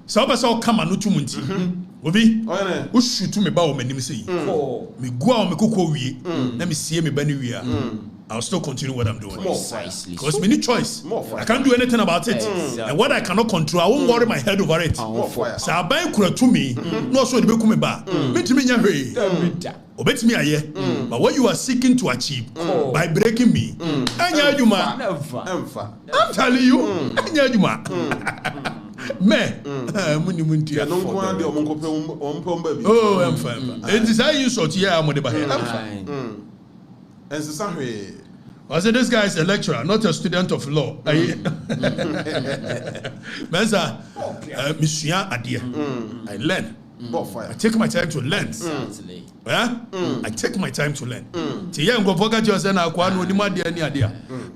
Say o person come no tumunti. Obi. O shoot me ba o manim say. Me go a me kokko wie. Na me sie me ba ni wie a. I'll still continue what I'm doing. Precisely. Because we need choice. I can't do anything about it. Exactly. And what I cannot control, I won't worry my head over it. So I buy kura to me, no so the come back. Bet me nyahwe. Obet me aye. But what you are seeking to achieve by breaking me, anya juma. I'm telling you, anya juma. Muni munti. No one de omonko baby. Oh, I'm fine. It is I use sort here I'm fine. And so somewhere. I said this guy is a lecturer, not a student of law. Mensa, Monsieur Adia. I learn. I take my time to learn. I take my time to learn.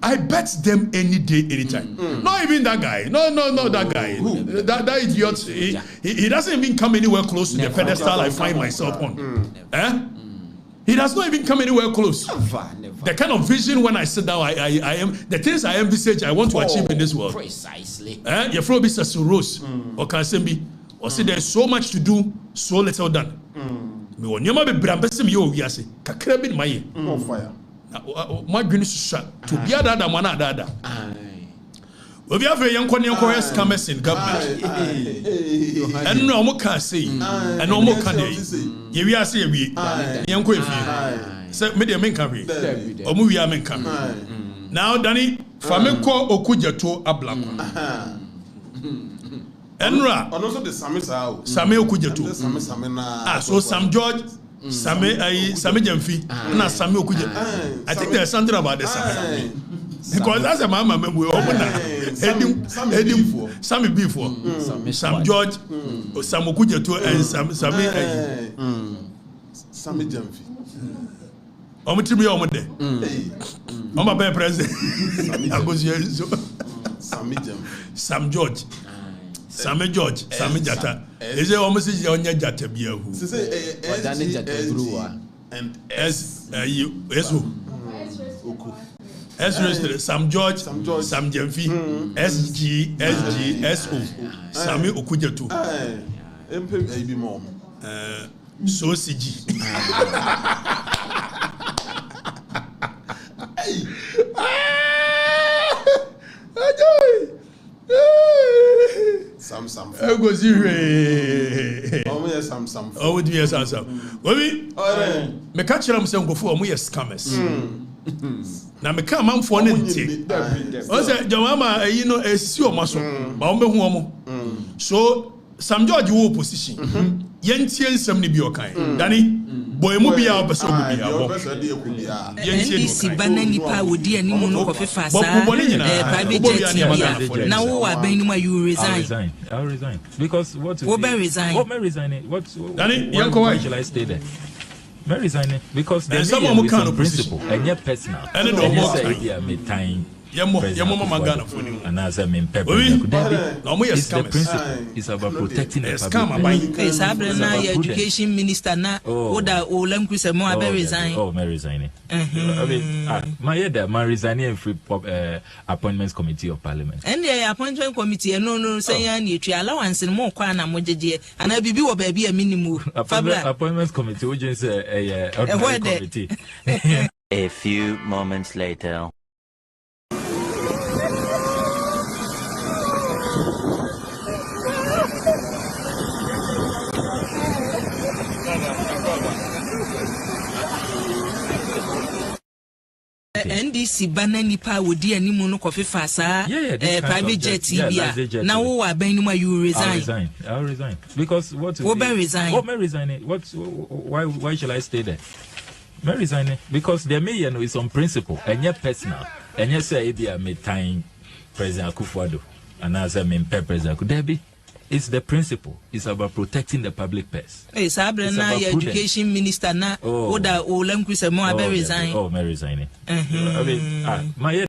I bet them any day, anytime. Not even that guy. No, that guy. That idiot. He doesn't even come anywhere close to the pedestal I find myself on. He does not even come anywhere close. The kind of vision when I sit down, I am the things I envisage I want to achieve in this world. Precisely. Your flow be Rose or Kansembi. Or say there's so much to do, so little done. Me won yama be brambesem yo wiase. Kakra bi my fire. My goodness shot to be other than one other. We have a young Korean scammers in government. And no more can say, and no more can they. We are saying we young Korean. Say, media men can read. Or movie men can. Now, Danny, Fameko Okuja to Ablakwa. Angr. And also the Samisa. Same Okuja to. So Sam George. Same Jamfi. Na Same Okuja. I think there's something about the Same. Because that's a mama we open Edim Sammy before Sam George Sam Okuja to and Sammy Jamfi. Omutimi omode. Oma be president. Sammy Jamfi. Sam George. Sammy George, Sammy Jata. Is it almost onye Jata biahu? And S Sam George, Sam Jamfi, SG, SO, Sami Okuja too. MP mom. So CG. Sam. I go see. Oh, yes, Sam. Oh, would be a Sam. Baby, me catch them some go for me scammers. Na me come am for nti. O say Jomama you know esi o maso. Ba o behu omo. So Sam George wo position. Yentie nsem ne bi o kan. Dani boy mu bia o pese obi bia bo. NDC banani pa wodi animu no kofifa sa. Private jet na wo wa ban ni you resign. I'll resign. Because what will resign? What may resign? What Dani why shall I stay there? May resign because there's some principle and yet personal. And no more time. Yamo Magana for you. And as I mean, pepper. It's the principle. It's about protecting the public. It's happening now. Education minister now. Oda Olam Kusemo may resign. Oh, may resign. I mean, my head, my resigning and free appointments committee of parliament. And the appointment committee, no, say any allowance and more kwana mojeje. And I be a baby a minimum. Appointments committee, which is a committee. A few moments later. NDC banani pa wodi animu no kofifa sa private jet bia na wo wa ban ni you resign. I'll resign because what will resign? What may resign? Why shall I stay there? May resign because there may is on principle and yet personal and yet say bia me time President Akufo-Addo and as I mean President Kudebi. It's the principle. It's about protecting the public purse. It's about education minister na Oda Olam Kusemo may resign. Oh, may resign. I mean, my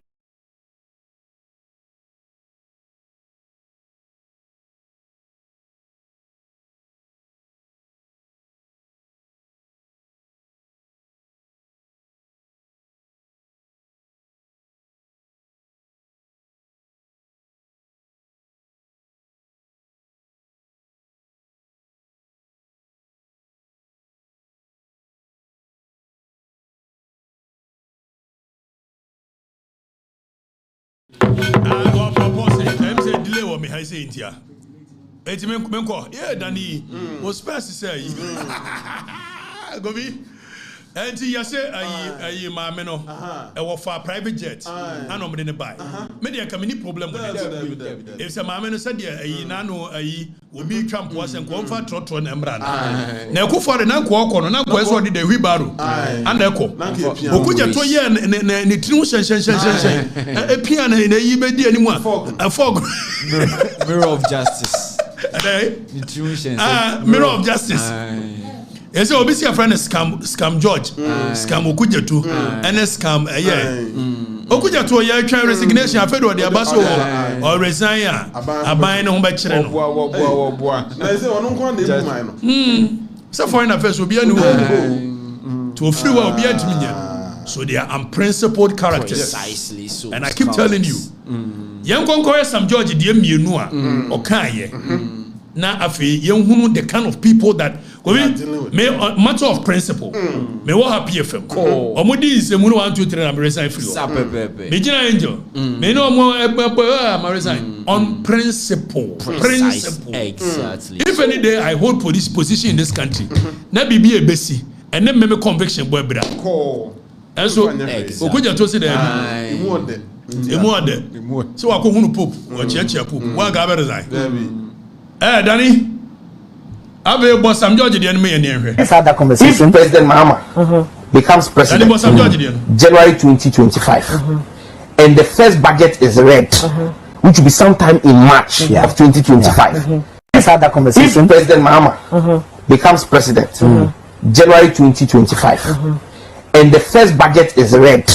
I propose it. I'm saying delay what me I say in here. It's me menko. Yeah, Danny. Was first to say. Go be. And you say, I mameno, for private jet, and I'm going to buy. Maybe I come any problem with it. If some mameno said, Nano, will be Trump was and comfort trotton and brand. Now, go for an uncle, and uncle was already the Wibaru and Echo. Okuja to ye and the true a piano in a EBD anymore. A fog Mirror of justice. Mirror of justice. Yes, obviously a friend is scam George, scam Okuja too, and a scam Okuja to a try resignation. I fed what the abaso or resign. I buy no back children. So foreign affairs will be a new to a free will be a so they are unprincipled characters. Precisely so. And I keep telling you, young conqueror some George DM you know, okay. Now, young the kind of people that may matter of principle. May what happy FM. Or Modi is a Muno 1, 2, 3, and resign free. Regina Angel. May no more resign on principle. Principle. Exactly. If any day I hold police position in this country, na be a Bessie, and then make conviction boy bra. And so, Okuja to say that. So I go poop or church poop. One guy resign. Danny, I will boss some George the enemy and let's have that conversation. If President Mahama becomes president January 2025, and the first budget is read, which will be sometime in March of 2025. Let's have that conversation. If President Mahama becomes president January 2025, and the first budget is read,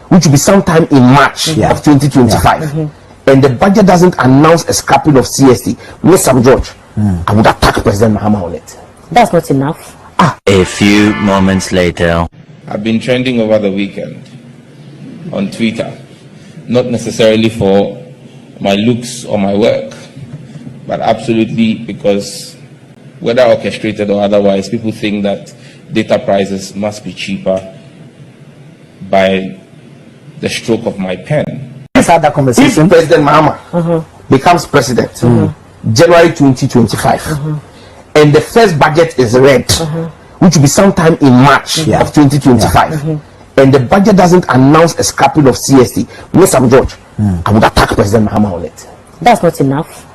which will be sometime in March of 2025. And the budget doesn't announce a scrapping of CST, with some George, I would attack President Mahama on it. That's not enough. A few moments later. I've been trending over the weekend on Twitter, not necessarily for my looks or my work, but absolutely because whether orchestrated or otherwise, people think that data prices must be cheaper by the stroke of my pen. Let's have that conversation. If President Mahama becomes president January 2025, and the first budget is read, which will be sometime in March of 2025, and the budget doesn't announce a scrapping of CST, with some George, I would attack President Mahama on it. That's not enough.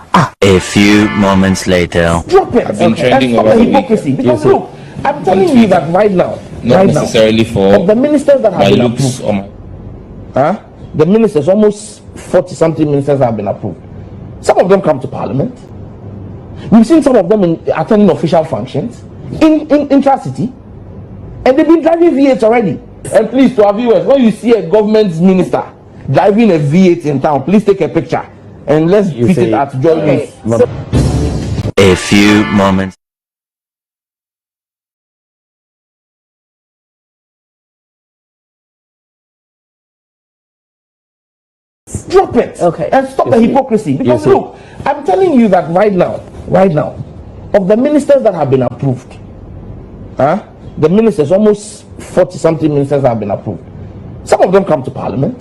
A few moments later. Drop it. I've been trending over the hypocrisy. Because look, I'm telling you that right now, not necessarily for the ministers that have my been looks approved, or my the ministers, almost 40-something ministers have been approved. Some of them come to parliament. We've seen some of them attending official functions in intra-city, and they've been driving V8 already. And please, to our viewers, when you see a government minister driving a V8 in town, please take a picture and let's tweet it at Joy News. A few moments. Drop it. Okay. And stop the hypocrisy. Because look, I'm telling you that right now, of the ministers that have been approved, the ministers, almost 40-something ministers have been approved. Some of them come to parliament.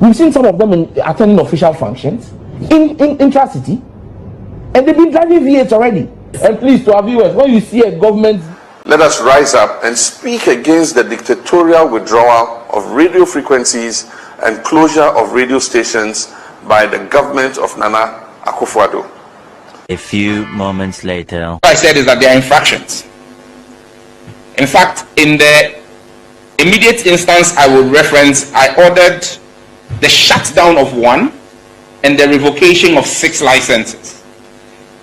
We've seen some of them attending official functions in intra-city, and they've been driving V8 already. And please, to our viewers, when you see a government, let us rise up and speak against the dictatorial withdrawal of radio frequencies and closure of radio stations by the government of Nana Akufo-Addo. A few moments later. What I said is that they are infractions. In fact, in the immediate instance I would reference, I ordered the shutdown of one and the revocation of 6 licenses.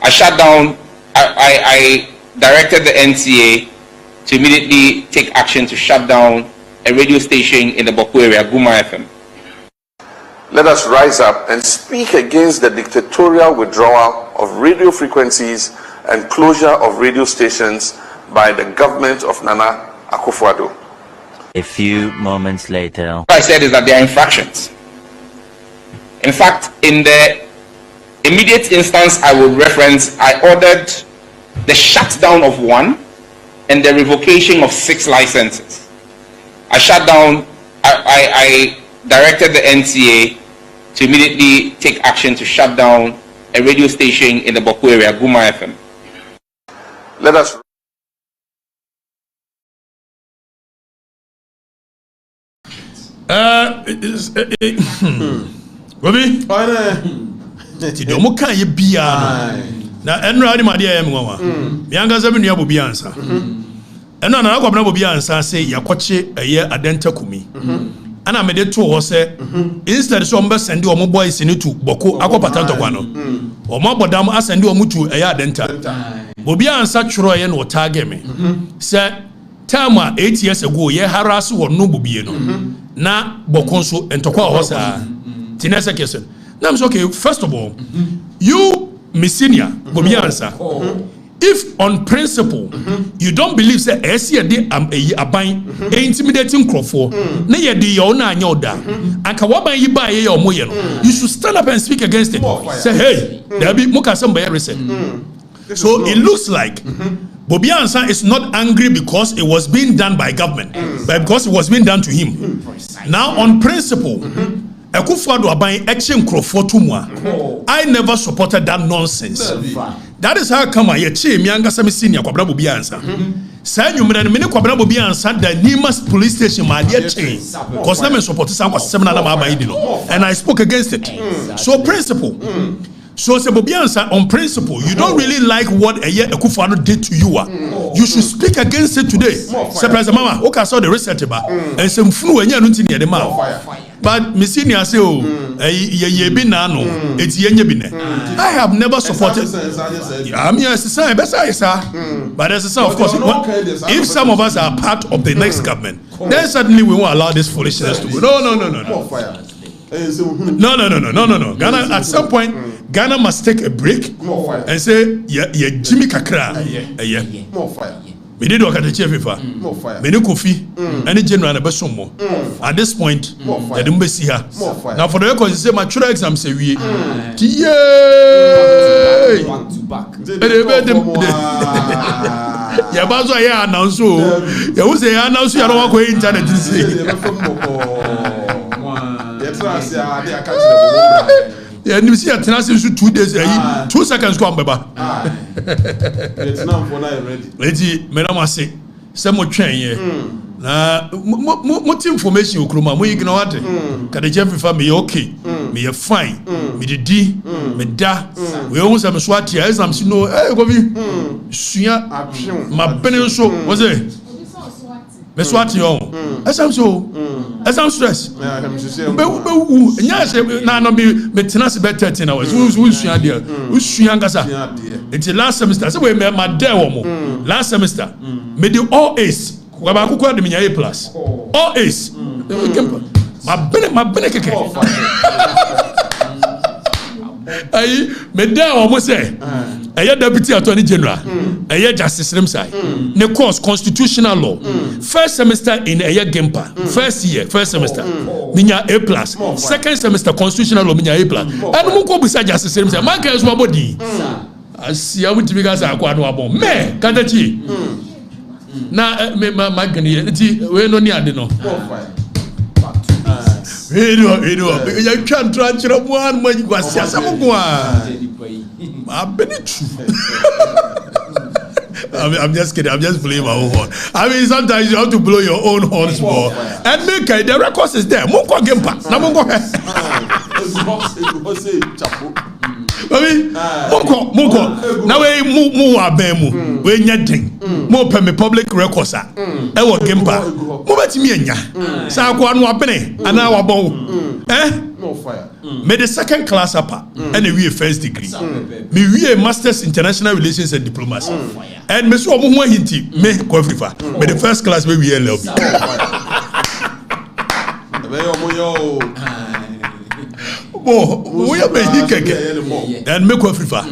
I shut down, I directed the NCA to immediately take action to shut down a radio station in the Boku area, Guma FM. Let us rise up and speak against the dictatorial withdrawal of radio frequencies and closure of radio stations by the government of Nana Akufo-Addo. A few moments later. What I said is that they are infractions. In fact, in the immediate instance I would reference, I ordered the shutdown of one and the revocation of 6 licenses. I shut down, I directed the NCA to immediately take action to shut down a radio station in the Boku area, Guma FM. Let us Bobby, ti do mo kan ye bia na enra adi ma de am nwa mi anga za me nua bobi ansa eno na akwa na bobi ansa say yakoche eye adenta kumi ana me de to ho say instead so mbe send o mo boys ni to boko akopata ntokwa no o mo bodam asende o mo to eye adenta bobi ansa tworo ye no target me say time 8 years ago ye harass wo no bobi no na boko so ntokwa ho sa tinese kesen. Now I'm okay. First of all, you, Miss Senior, Bobi answer. If on principle you don't believe say SCD a buying intimidating crop for, na ye di your na nyoda, and kawaban yi buy your moyen, you should stand up and speak against it. Say hey, there be muka some by reset. So it looks like Bobi Ansah is not angry because it was being done by government, but because it was being done to him. Now on principle. I never supported that nonsense. That is how come I me anga semi senior kwabra Bobi Ansah. Say you me kwabra Bobi Ansah the Nimas police station my dear chain. Cause na me support some seminar na ma and I spoke against it. So principle. So say Bobi Ansah on principle, you don't really like what Akufo-Addo did to you. You should speak against it today. Say President Mama, okay, saw the research about and some flu and you don't need the mouth. But Miss Senior say, oh, I have never supported. I mean, but as I say, of course, if some of us are part of the next government, then suddenly we won't allow this foolishness to go. No. Ghana, at some point, Ghana must take a break and say, yeah, Jimmy Kakra, more fire. We did Okatakyie Afrifa. We did Kofi. Any general and Besomo. At this point, they didn't see her. Now for the record, you say my true exam say we. Yay! Back to back. Yeah, but so yeah, announce so. Yeah, who say announce you don't want to go internet to say. Yeah, you see, I tell you 2 days, 2 seconds come, Baba. Vietnam for now ready. Lady, Madam, I say, some more train here. What information you come, we ignore it. Can the Afrifa me okay? Me a fine, me the D, me da. We almost have a swat here, as I'm saying, no, I go be. Suya, my penance was it? Me swat you. As I'm so, as I'm stressed. Yes, now no be tenacity better 13 hours. Who's there? Who's Shangasa? It's the last semester. So we my day last semester. Me do all Ace. Waba kuko de me A plus. All Ace. My benekeke. Ayi me there almost say. Aye deputy attorney general. Aye justice remsai. Ne course constitutional law. First semester in aye Gempa. First semester. Minya A plus. Second semester constitutional law minya A plus. And mo ko bisa justice remsai. Man ka so body. Asia mutimi ga sa akwa no abon. Me Okatakyie. Na me magani ti we no ni ade no. You can't transfer one when you was I'm just kidding. I'm just playing my own horn. I mean, sometimes you have to blow your own horns more. And make the records is there. Moko game pass. Na moko. Moko. Now we mu abemu. We nyading. Mo pe me public records a. E wo game pass. Mo betimi anya. Sa akwa no abene ana wa bon. No fire. Me the second class upper and we first degree. Me we a masters international relations and diplomacy. And me so omo ho hinti me Afrifa. Me the first class we LLB. We are making and make Afrifa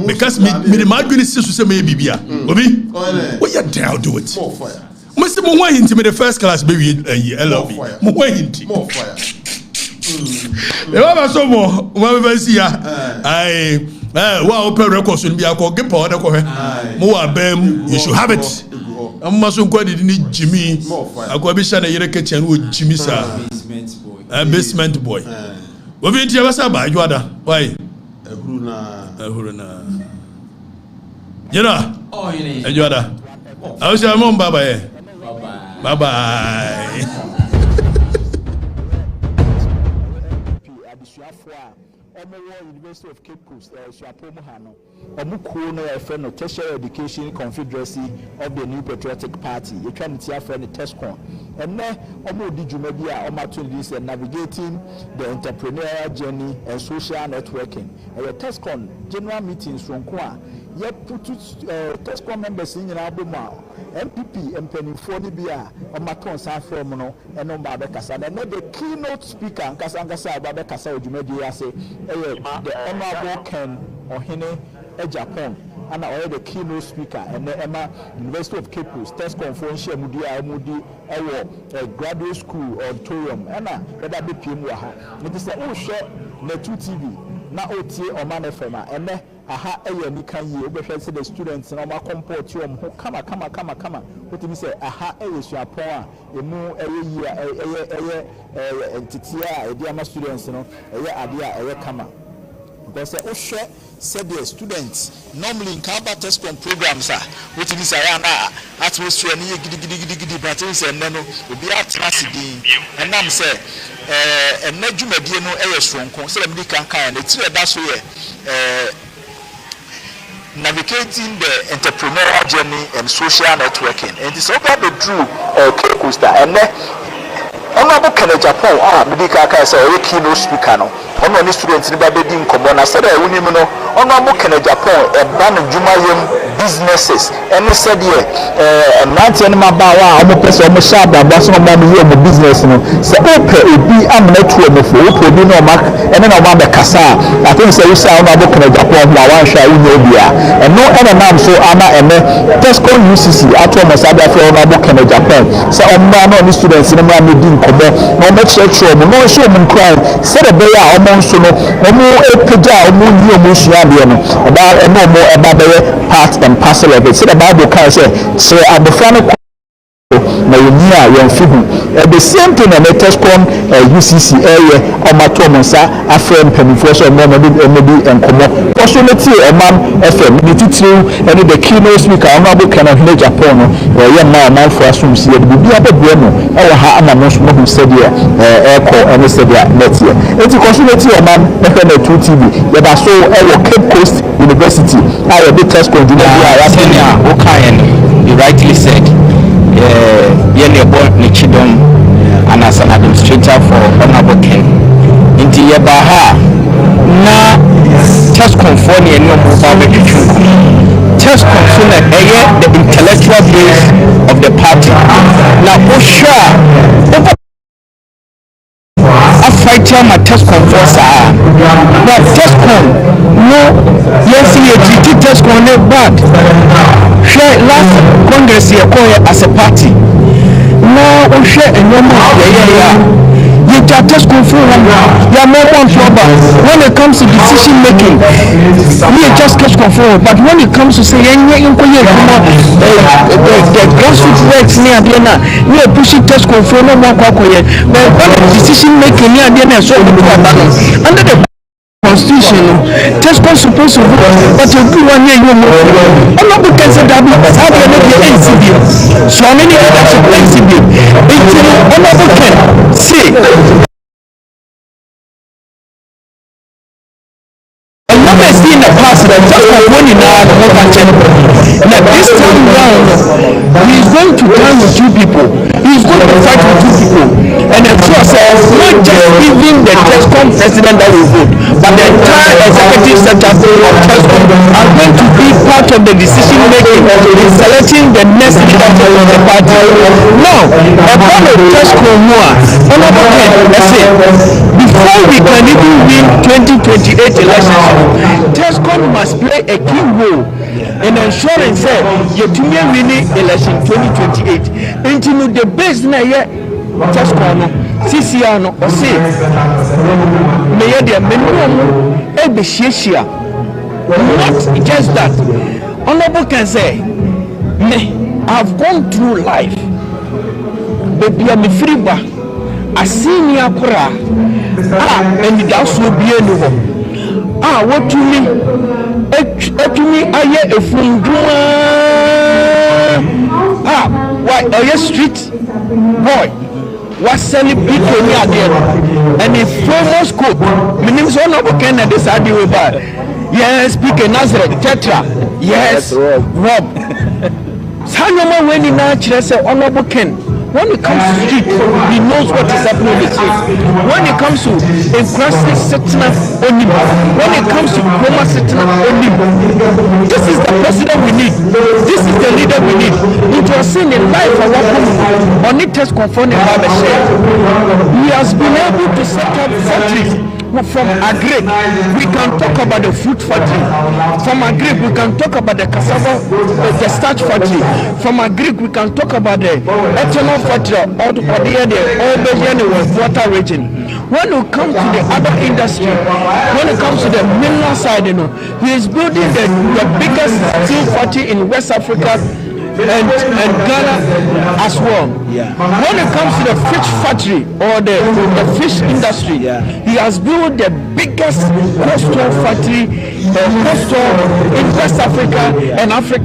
because me the margin is to say me bibia. Obi, what you dare do it? Mr. Mo hinti me the first class baby LLB. Mo hinti. More fire. Ewa so mo we see ya wa open records will be akọ give power ko he mo wa bam you should have it amma so nkwadi ni Jimmy akọ bi sha na yere kitchen wo Jimmy sa basement boy we bi ntia basa ba adwada why ehuru na yera adwada I wish I mom bye bye. University of Cape Coast, Swapomo Hano, Omukuno, a friend of Tertiary Education Confederacy of the New Patriotic Party. You're trying to see a friend of TESCON. And then, Omo Dijumedia, opportunities and navigating the entrepreneurial journey and social networking. And the TESCON general meetings from Kwa. Yet put TESCON members in Albuma, NPP, and Penny 40 Bia, on Maton Sanfromono, and on Babekasa. And then the keynote speaker, Kasangasa, Babekasa, Jumedia say, the Honorable Ken or Hine, Japan, and I the keynote speaker, and the Emma University of Cape Coast, TESCON for Mudia, Mudi, a graduate school auditorium, and that be Pimwaha. It is a old shot, the 2 TV, now OT or Man FM, and aha ni kan yi obehwe se the students na ma comport you ho kama what me say aha suapon a emu yi entity a e ama students no ade a kama because o hwe said the students normally in Kaba TESCON programs what me say na atmosphere ni gidi but say no obi atmasi din and am say na dwumadie no sonko say me kan na tire da so ye navigating the entrepreneurial journey and social networking. And it's over the Drew Cape Coast and Honorable Japan medical say keynote speaker no one of the students in Babedi Common I said Honorable Japan ban Jumayem businesses and he said and Nantian Mabawa person Mashaba Basso business no so be am network for be no mark and then about the Casa I think say you say Honorable Japan one shall and no other name so Anna and TESCON UCC at Masada for Honorable Japan so the students in the no make sure no show them cry said a bear among so no epeja omu suade no about no more about part and parcel of it said the Bible can say at the front na yenia yemfihu the same thing na TESCON UCC area o matomonsa afrem penifo so mo maybe enkomo possibility o man FM the titru and the keynote speaker Honorable Kenneth Japan no ye man for asum see the bia bebre no e wa ha ama no so mo said here echo and said here next year it possibility o man FM 2 TV ye ba so e Cape Coast University I the TESCON junior you rightly said Yele board Nichidom and as an administrator for Honorable Ken. Inti Yebaha na TESCON for the TESCON the intellectual base of the party. Now Osha I fight my TESCON for sa. But TESCON no yes he TESCON no bad. Last Congress here as a party. No, we share a normal you TESCON for when it comes to decision making, we just TESCON for. But when it comes to say the grassroots works near Diana, we are pushing TESCON for no more. But when decision making near Diana, so under the Constitution, TESCON supposed to vote, but you do one year you know. I'm not because of that, but how can it be NCB? So many others of NCB. Until Honorable Ken say, I'm not in the past that TESCON winning now the whole country. Now this time round, he is going to deal with two people. He is going to fight with two people. And the trust not just even the TESCON president that will vote, but the entire executive setup of TESCON are going to be part of the decision making in selecting the next leader of the party. Now, upon the TESCON more, Honorable Ken, let's say, before we can even win 2028 elections, TESCON must play a key role in ensuring that you winning election 2028. Into the base na ye TESCON CCR no o say me ye de minimum e be shia not just that. Honorable can say me I've gone through life baby am free ba asini akura and that's will be no what to me etumi aye efunduma why are you street boy what celebrate any again and if famous cook meaning so no can this idea about yes speaker Nazareth tetra yes Rob Sanoma when in natural say honorable Ken. When it comes to street, he knows what is happening on the street. When it comes to aggressive sittna only, when it comes to Roma sittna only, this is the president we need. This is the leader we need. It was seen in life of our community. On it has confirmed by the share. He has been able to set up factories. From Angr, we can talk about the fruit factory. From Angr, we can talk about the cassava, the starch factory. From Angr, we can talk about the ethanol factory or the water region. When you come to the other industry, when it comes to the mineral side, he is building the biggest steel factory in West Africa. And Ghana as well. Yeah. When it comes to the fish factory or the fish industry, he has built the biggest coastal factory, coastal in West Africa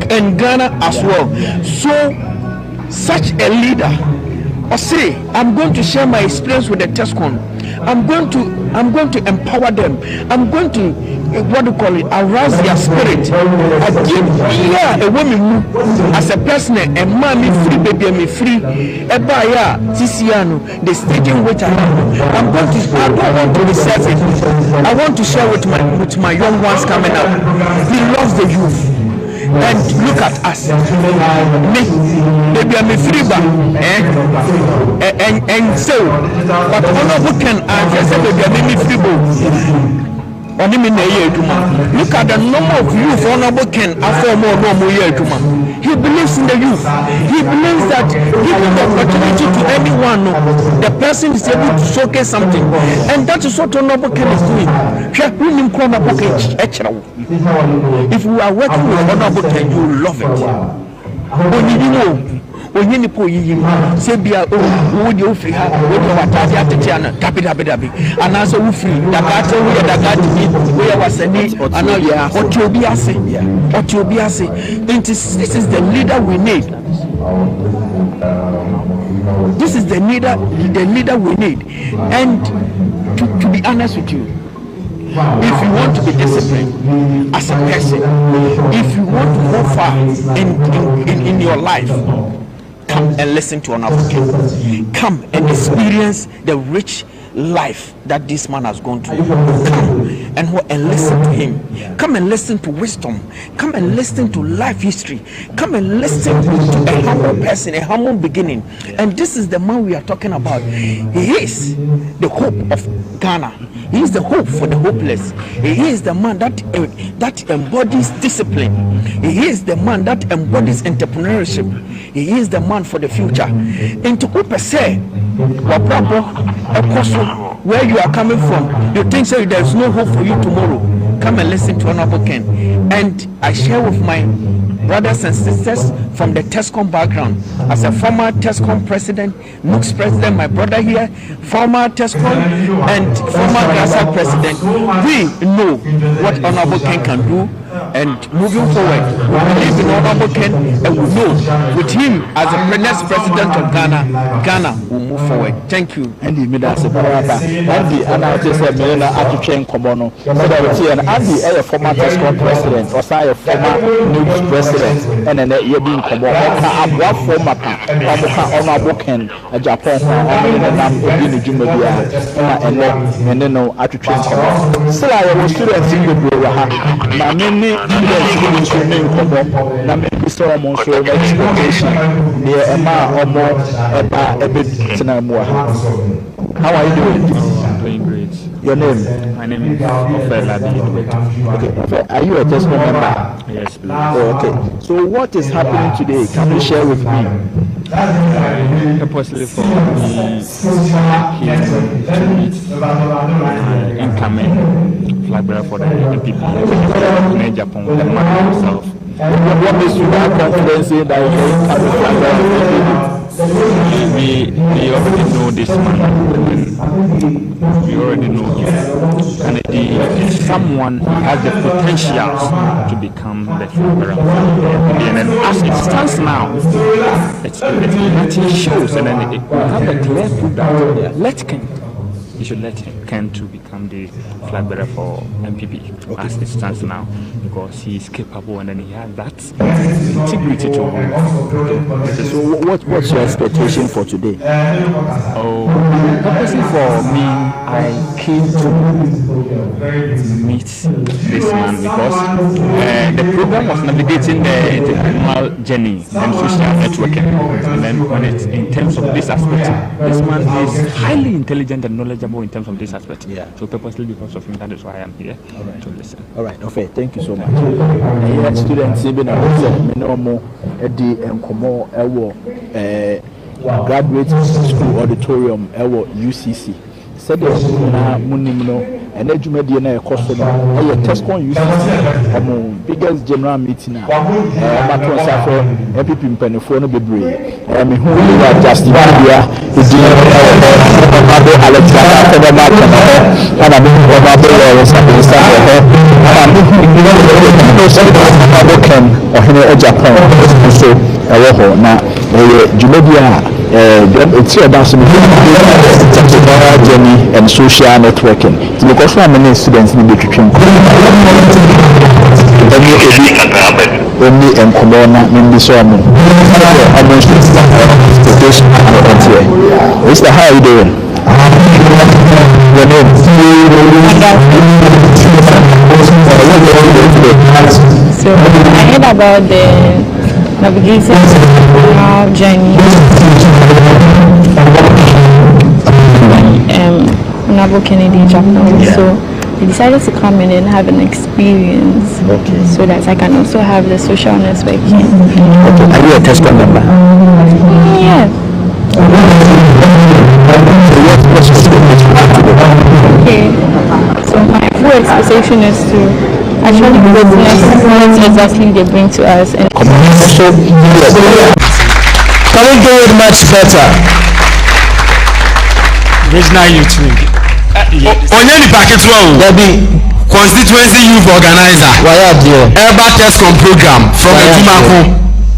and Ghana as well. So, such a leader, or say, I'm going to share my experience with the TESCON. I'm going to empower them. I'm going to arouse their spirit. I give a woman as a person, a man me free, baby me free. Ebaya, Tisiano, the stage in which I am. I don't want to reserve it. I want to share with my young ones coming up. He loves the youth. And look at us. Me, baby, I'm a free and so, but honorable can answer, baby, I'm a free. Look at the number of youth honorable can afford more year. He believes in the youth. He believes that giving the opportunity to anyone, the person is able to showcase something. And that is what honorable can is doing. If we are working with honorable can, you will love it. Onyini po yiyi se bia wo de ofri ha wo de watade atetiana dabi anaso wo free dagate wo dagate ni wo ya wasani ana obi ase this is the leader we need. This is the leader we need. And to be honest with you, if you want to be disciplined as a person, if you want to go far in your life, come and listen to Honorable Ken. Come and experience the rich life that this man has gone through. Come and listen to him. Come and listen to wisdom. Come and listen to life history. Come and listen to a humble person, a humble beginning. And this is the man we are talking about. He is the hope of Ghana. He is the hope for the hopeless. He is the man that embodies discipline. He is the man that embodies entrepreneurship. He is the man for the future. Into where you are coming from, you think so there is no hope for you tomorrow. Come and listen to Honorable Ken. And I share with my brothers and sisters from the TESCON background. As a former TESCON president, NUC's president, my brother here, former TESCON and former GRASA president, we know what Honorable Ken can do. And moving forward, we believe in Honorable Ken, and we know with him as the next president of Ghana will move forward. Thank you. Andy, me that's a Andy, and I just said, Melina, I train Komono. So that was here, and Andy, a former TESCON president, or say a former NUC's president, and then you're being Komono. I have former Honorable Ken, a Japan, and then Jumabia, and then no, I train Komono. So I was students in the Bureau. Many students remain Komono. Now, maybe so among so much expectation near a more a bit. How are you doing? I'm doing great. Your name? My name is Okatakyie. Okay. Are you a TESCON member? Yes, please. Oh, okay. So what is happening today? Can you share with me? Purposely for me here to meet incoming flag bearer for the NPP in Japan, the man himself. What makes you have confidence in that you can flag bearer? we already know this man. We already know him. And if someone has the potential to become the flag of and then as it stands now, it's nothing shows, and then we have a clear proof that let Ken. You should let Ken to become the flag bearer for NPP as it stands now, because he is capable and then he has that integrity to hold. So what's your expectation for today? Oh, purposely for me, I came to meet this man because the program was navigating the entrepreneurial journey and social networking, and then when it's in terms of this aspect, this man is highly intelligent and knowledgeable in terms of this aspect. Yeah. So purposely because of him, that is why I am here to listen. All right. Okay. Thank you so much. Students, even more graduate school auditorium UCC. Said na munimno and edwumadi na ekoso no Tescon UCC biggest general meeting na maton safo NPP mpanefo no bebre me hu ya Justin Bia edi Babo Alexander Federal ana me Babo Sabin Safo ana me Babo Ken ohene Japan so ewo ho na dwumadi it's about some entrepreneurial journey and social networking. Because so many students in the training. Only and Corona, maybe so I'm Mr. How are you doing? Your name? So I heard about the navigating journey. Honorable Kennedy Japan. So I decided to come in and have an experience, so that I can also have the social networking. Are you a Tescon member? Yeah. Okay. So my full expectation is to actually witness what exactly they bring to us. And can we do it much better? Regional Youth Wing. Onyeni packet well. Constituency Youth Organizer. Urban Tescom Program from Ejumako.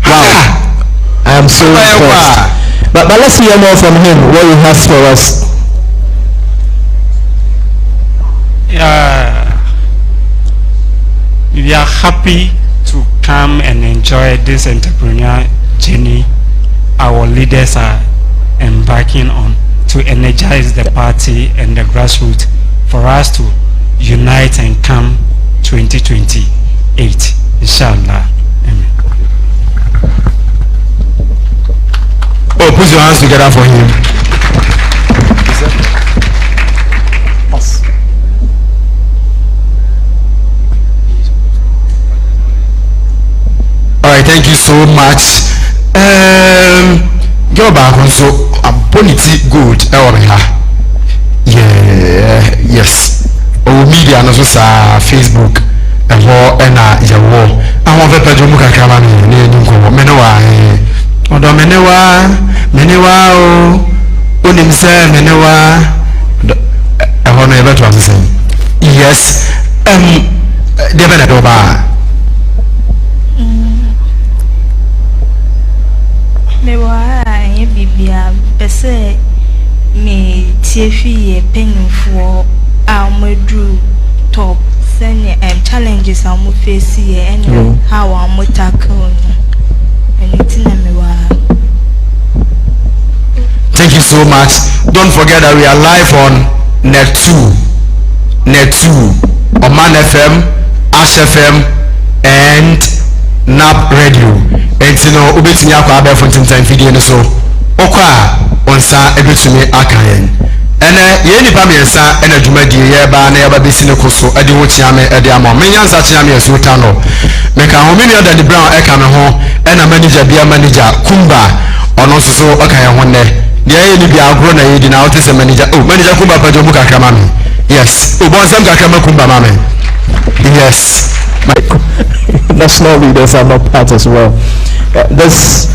Wow. I am so impressed. But let's hear more from him. What he has for us. We are happy to come and enjoy this entrepreneurial journey our leaders are embarking on, to energize the party and the grassroots for us to unite and come 2028, inshallah. Amen. Oh, put your hands together for him. All right, thank you so much. Go back also a bonity good yes. Oh, media and also Facebook and war and your war. I want to put your book at Menewa. Odo Menewa, Unimse Menewa. I want to ever say yes. Developmental. Bibia pese me tiefi penny for our top send challenges I'm face and how I'm tackle anything. Thank you so much. Don't forget that we are live on Net 2 Oman FM, Ash FM and NAP Radio. And you know, ubetini akwa abe for time video no so. Okwa onsa ebetumi akayen. Ene ye nipa miensa ene adwumadi ye ba na ye ba besi ne koso ade wo chiame ade ama. Menyansa chiame yeso tano. Meka ho mini oda the brown eka me ho ena manager bia manager Kumba ono so akayen ho ne. Ye ni bia agro na ye di na ote se manager. Oh, manager Kumba pa jomu kakra mami. Yes. Obonsam kakra ma Kumba mami. Yes. National leaders are not part as well. This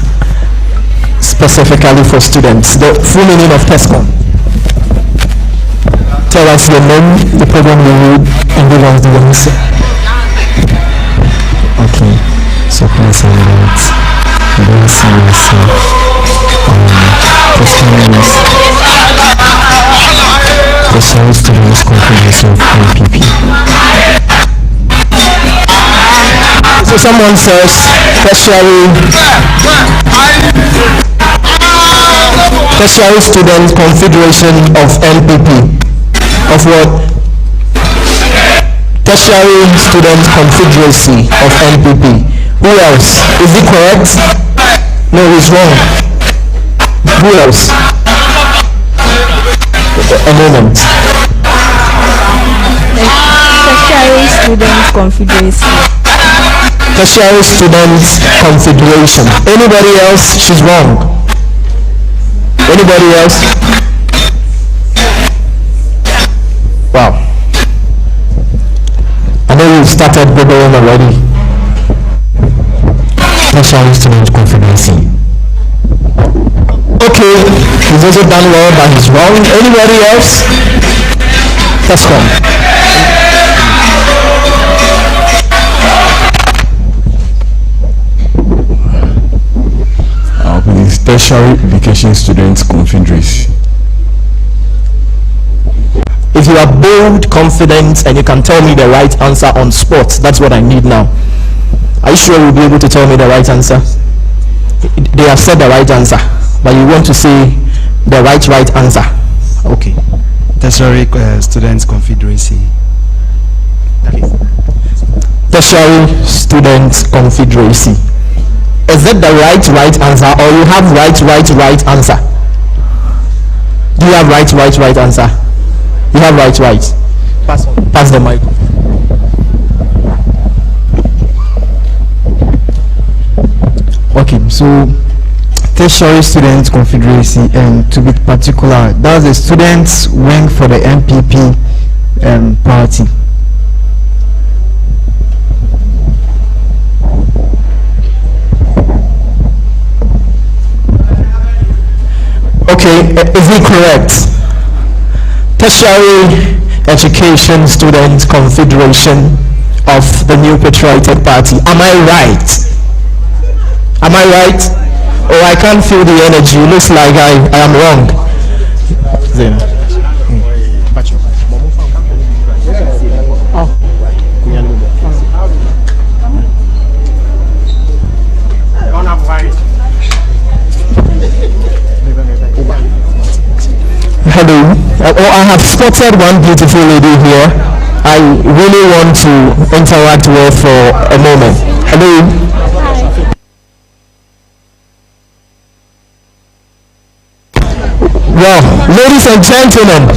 specifically for students. The full meaning of TESCOM. Tell us your name, the program you read, and give us the answer. Okay, so please say that. You don't see yourself. Tertiary students contribution of NPP. So someone says tertiary student confederation of NPP. Of what? Tertiary Student Confederacy of NPP. Who else? Is it correct? No, it's wrong. Who else? A moment. Tertiary Students Confederacy. Tertiary Students Confederation. Anybody else? She's wrong. Anybody else? Wow. I know you started Googling already. Tertiary Students Confederacy. Okay, he's also done well, but he's wrong. Anybody else? Let's go. Please, Tertiary Education Students Confederacy. If you are bold, confident, and you can tell me the right answer on spot, that's what I need now. Are you sure you'll be able to tell me the right answer? They have said the right answer, but you want to say the right answer. Okay. Tertiary Students Confederacy. Tertiary Students Confederacy. Is it the right answer, or you have right answer? Do you have right answer? You have right. Pass the mic. Okay, so Tertiary Students Confederacy, and to be particular, that's the students wing for the NPP party. Okay, is it correct? Tertiary Education Students Confederation of the New Patriotic Party. Am I right? Am I right? Oh, I can't feel the energy. It looks like I am wrong. Hello. I have spotted one beautiful lady here. I really want to interact with for a moment. Hello. Well, ladies and gentlemen,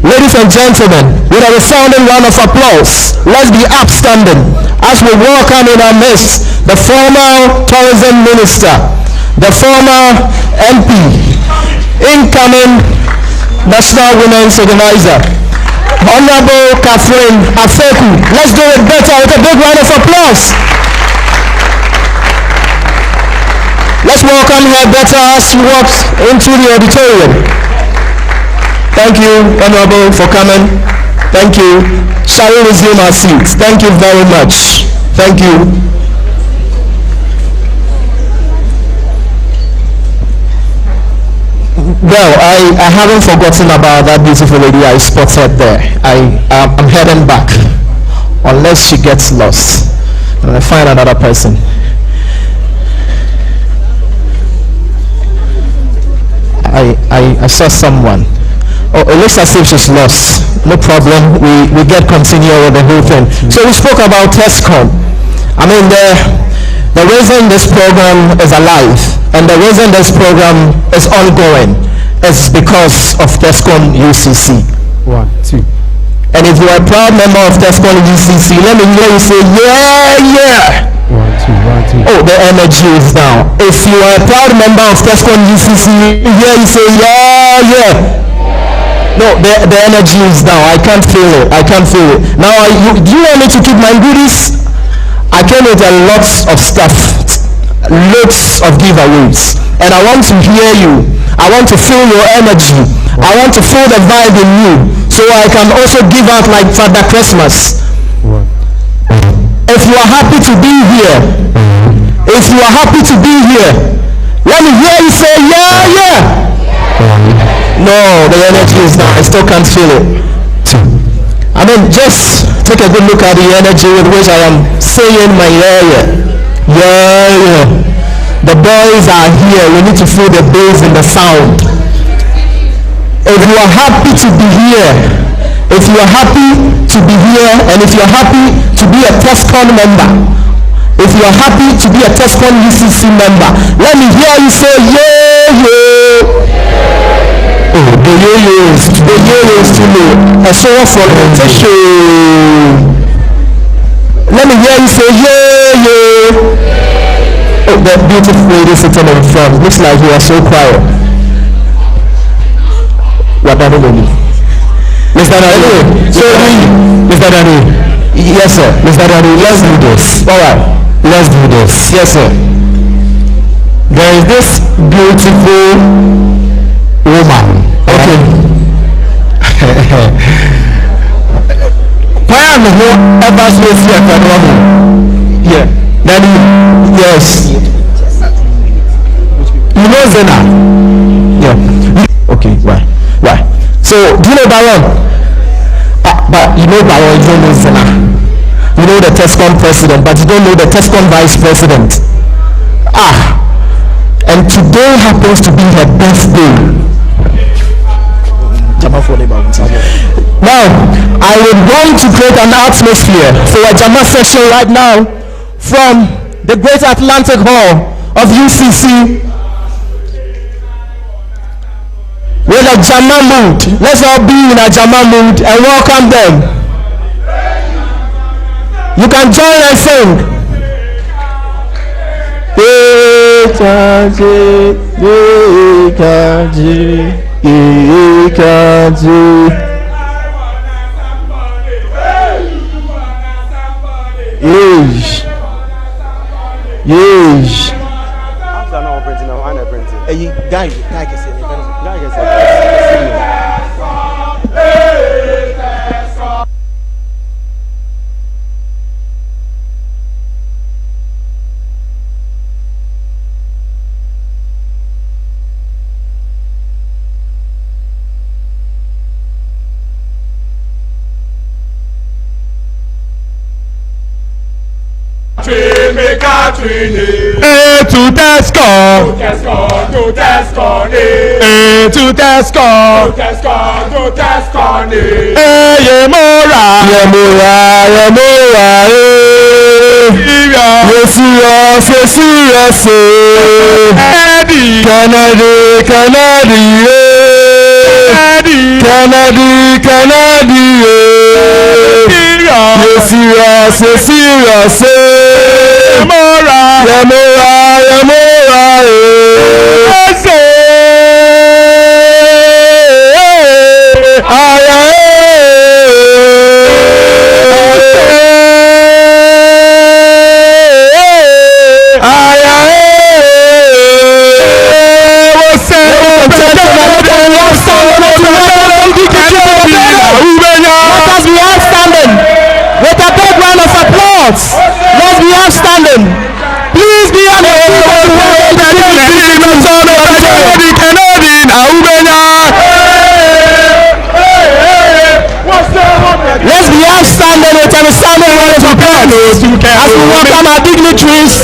with a resounding round of applause, let's be upstanding as we welcome in our midst the former tourism minister, the former MP, incoming National Women's Organizer, Honorable Catherine Afeku. Let's do it better with a big round of applause. Let's welcome her better as she walks into the auditorium. Thank you, Honorable, for coming. Thank you. Shall we resume our seats? Thank you very much. Thank you. Well, I haven't forgotten about that beautiful lady I spotted there. I'm heading back, unless she gets lost and I find another person. I saw someone. Oh, it looks as if she's lost. No problem. We get continue with the whole thing. So we spoke about TESCOM. I mean, the reason this program is alive and the reason this program is ongoing is because of TESCOM UCC. 1, 2. And if you are a proud member of TESCOM UCC, let me hear you say, yeah. 1, 2. Oh, the energy is down. If you are a proud member of TESCOM UCC, here you say, yeah. No, the energy is down. I can't feel it. Now, do you want me to keep my goodies? I came with a lot of stuff. loads of giveaways, and I want to hear you. I want to feel your energy. I want to feel the vibe in you, so I can also give out like Father Christmas. If you are happy to be here, if you are happy to be here, let me hear you say yeah, yeah. No, the energy is not. I still can't feel it. I mean, just take a good look at the energy with which I am saying my yeah, yeah. Yeah, yeah. The boys are here. We need to feel the bass in the sound. If you are happy to be here, if you are happy to be here, and if you are happy to be a TESCON member, if you are happy to be a TESCON UCC member, let me hear you say yeah, yeah. Oh, the yeah is too low. A show for the tissue. Let me hear you say yeah, yeah. Oh, that beautiful lady sitting in front. Looks like you are so quiet. What are you? Mr. Dani, so Mr. Dani, yes sir, Mr. Dani, let's do this. All right, let's do this. Yes sir. There is this beautiful woman. Okay. Why am I ever supposed to be a woman? Yeah. Dani, yes. You know Zena? Yeah. Okay. Why? So, do you know Baron? But you know Baron, you don't know Zena. You know the TESCON president, but you don't know the TESCON vice president. And today happens to be her birthday. Now, I would want to create an atmosphere for a Jama session right now from the Great Atlantic Hall of UCC. With a Jama mood. Let's all be in a Jama mood and welcome them. You can join and sing. To TESCON, Yemora, let's be outstanding. Please be on the let's be outstanding with an outstanding round of applause as we welcome our dignitaries.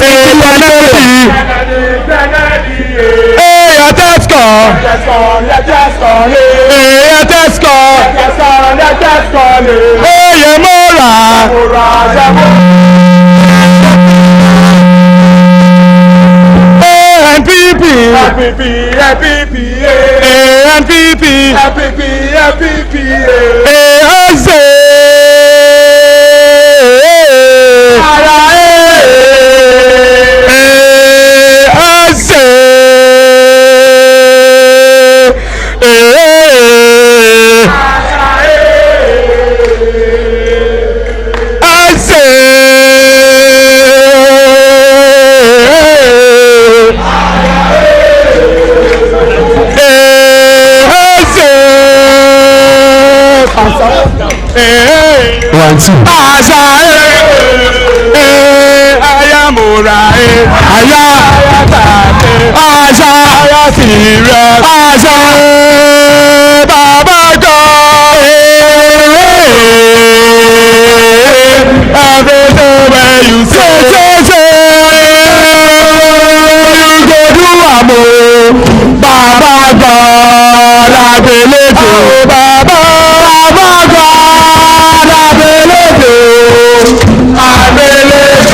1, 2. Asa ayamura aya asa ayasira asa baba go everything where you say you go do amo baba God I believe you baba God I believe you I believe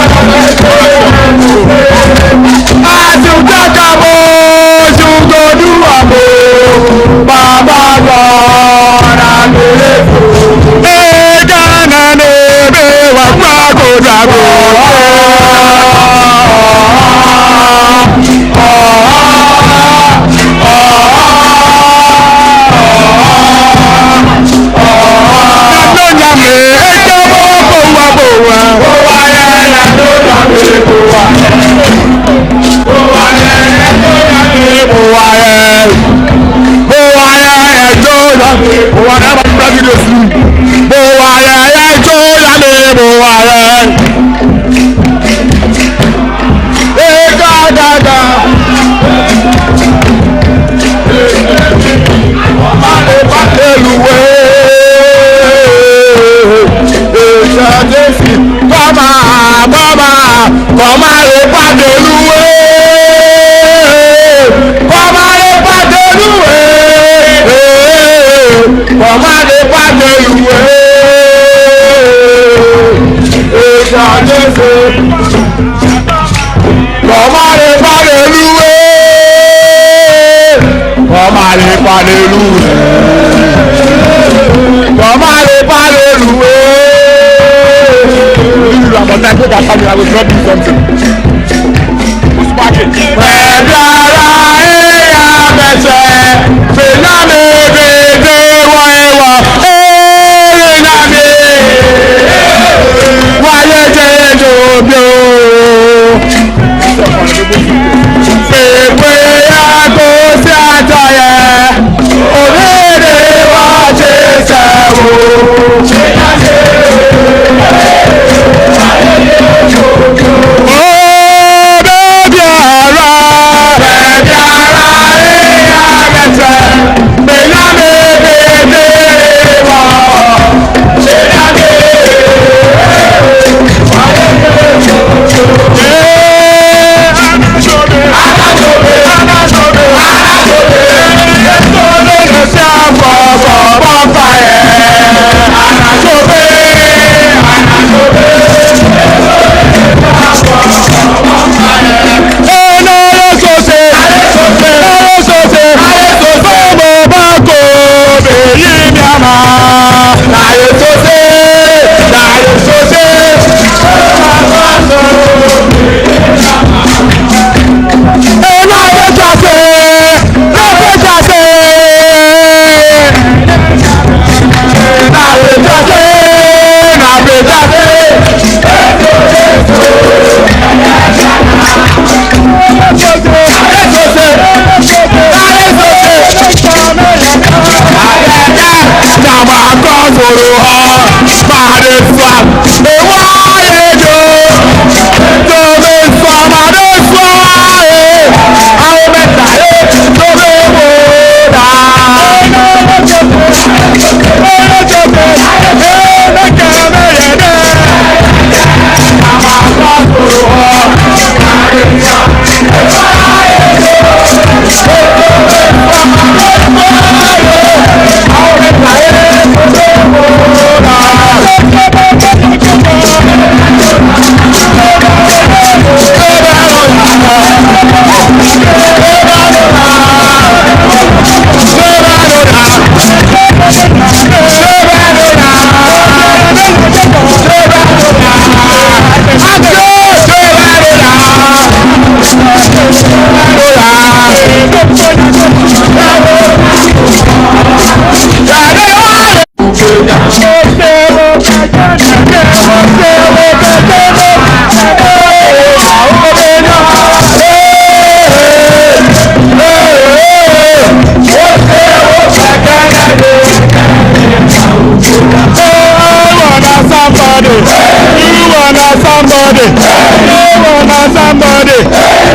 as you talk about you go do amo baba God I believe you hey Ghana nebe wa go drago I will drop you something. Who's backing? somebody.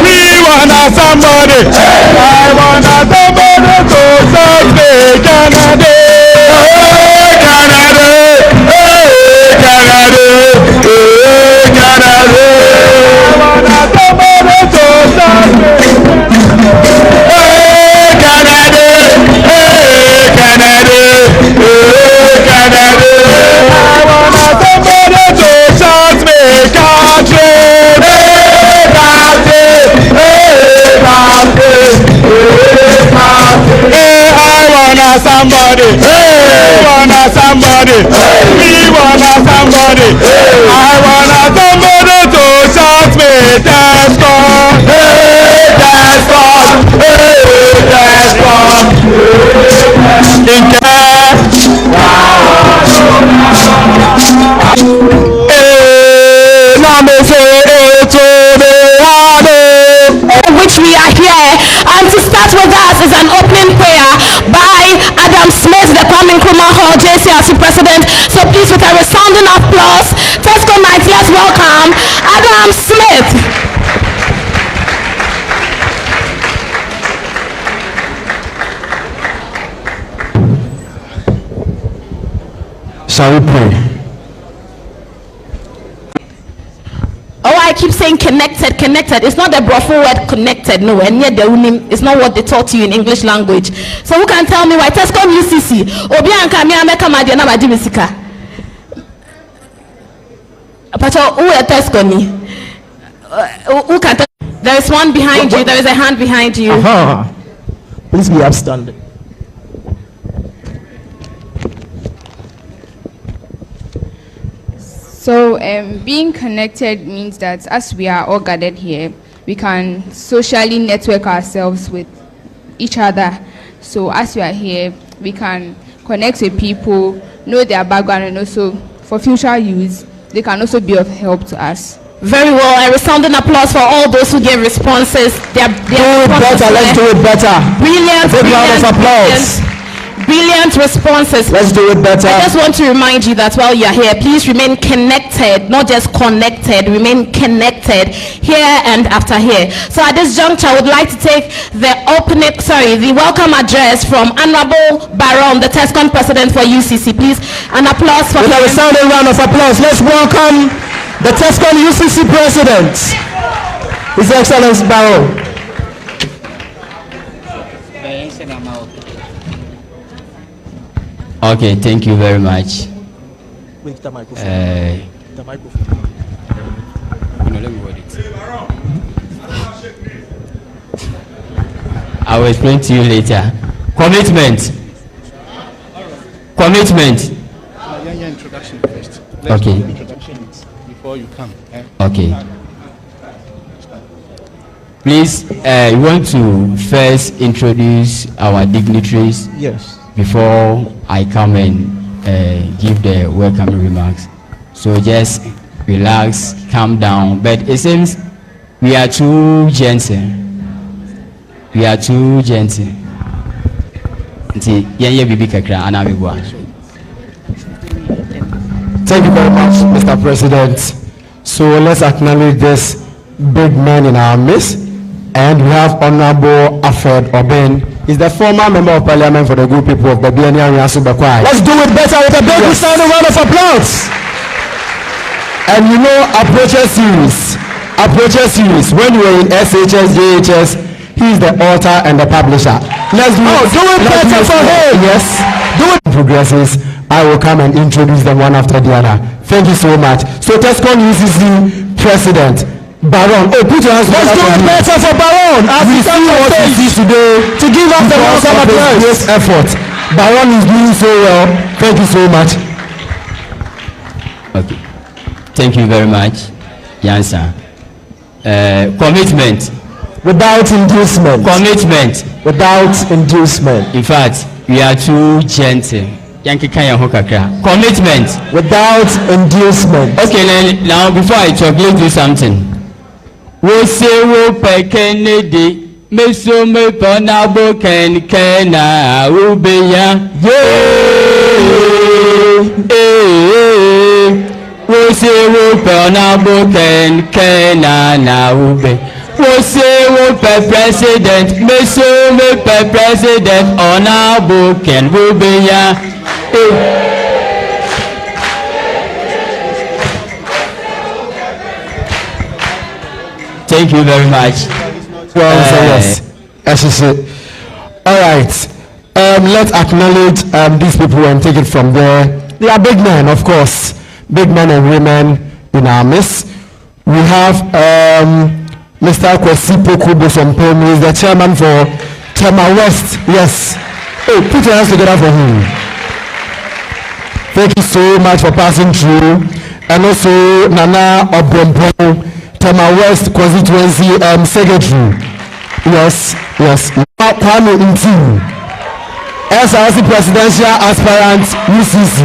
We wanna somebody. I wanna somebody to save me, Canada. Canada. Canada. Canada. I wanna somebody to save me. Canada. Canada. Canada. I wanna somebody to shout me, country. Somebody, wanna somebody, we wanna somebody, I wanna somebody to shout me, that's God, that's God, that's God, in which we are here, and to start with us is an opening prayer by Adam Smith, the Kwame Nkrumah Hall JCRC President. So please, with a resounding applause, Tesco Night, let's welcome Adam Smith. Shall we pray? Oh, I keep saying connected. It's not the brothel word connected, no, and yet it's not what they taught you in English language. So who can tell me why Tesco UCC? Obianka mi ameka madia na maji misika. Pacho, who are Tesco ni? Who can tell? There is one behind you. There is a hand behind you. Please be upstanding. So being connected means that as we are all gathered here, we can socially network ourselves with each other. So as we are here, we can connect with people, know their background, and also for future use, they can also be of help to us. Very well. A resounding applause for all those who gave responses. Do it better. Let's do it better. Brilliant. A big round of applause. Brilliant responses. Let's do it better. I just want to remind you that while you're here, please remain connected, not just connected, remain connected here and after here. So at this juncture, I would like to take the welcome address from Honorable Baron, the Tescon President for UCC. Please, an applause for him. With a resounding round of applause, let's welcome the Tescon UCC President, His Excellency Baron. Okay, thank you very much. With the microphone. The microphone. Let me hold it. I will explain to you later. Commitment. Introduction first. Okay. Introduction before you come. Okay. Please, we want to first introduce our dignitaries. Yes. Before I come and give the welcome remarks. So just relax, calm down. But it seems we are too gentle. Thank you very much, Mr. President. So let's acknowledge this big man in our midst. And we have Honorable Alfred Oben. He's the former member of parliament for the good people of the BNI. Let's do it better with a big resounding round of applause. And you know, approaches series. When you were in SHS, JHS, he's the author and the publisher. Let's do it better for him. Yes, do it. Progresses. I will come and introduce them one after the other. Thank you so much. So Tescon UCC President Baron, put your hands together. Let's do it better for Baron. As we see what he sees today, to give us the welcome applause. This effort, Baron is doing so well. Thank you so much. Okay, thank you very much, Yansa. Commitment without inducement. In fact, we are too gentle. Commitment without inducement. Okay, now before I talk, let's do something. We say we pay Kennedy, me so me panabo Kena ubeya. Wose wo pe onabo ken na ube. Wose wo pe president, meso me pe president onabo ken ube ya. Thank you very much. Well, yes. All right. Let's acknowledge these people and take it from there. They are big men, of course. Big men and women in our midst. We have Mr. Kwesi Pokubo Sompem, who is the chairman for Tema West. Yes. Oh, put your hands together for him. Thank you so much for passing through. And also Nana Obrompo, Tema West constituency secretary. Yes. Kwame Ntim, SRC presidential aspirant UCC.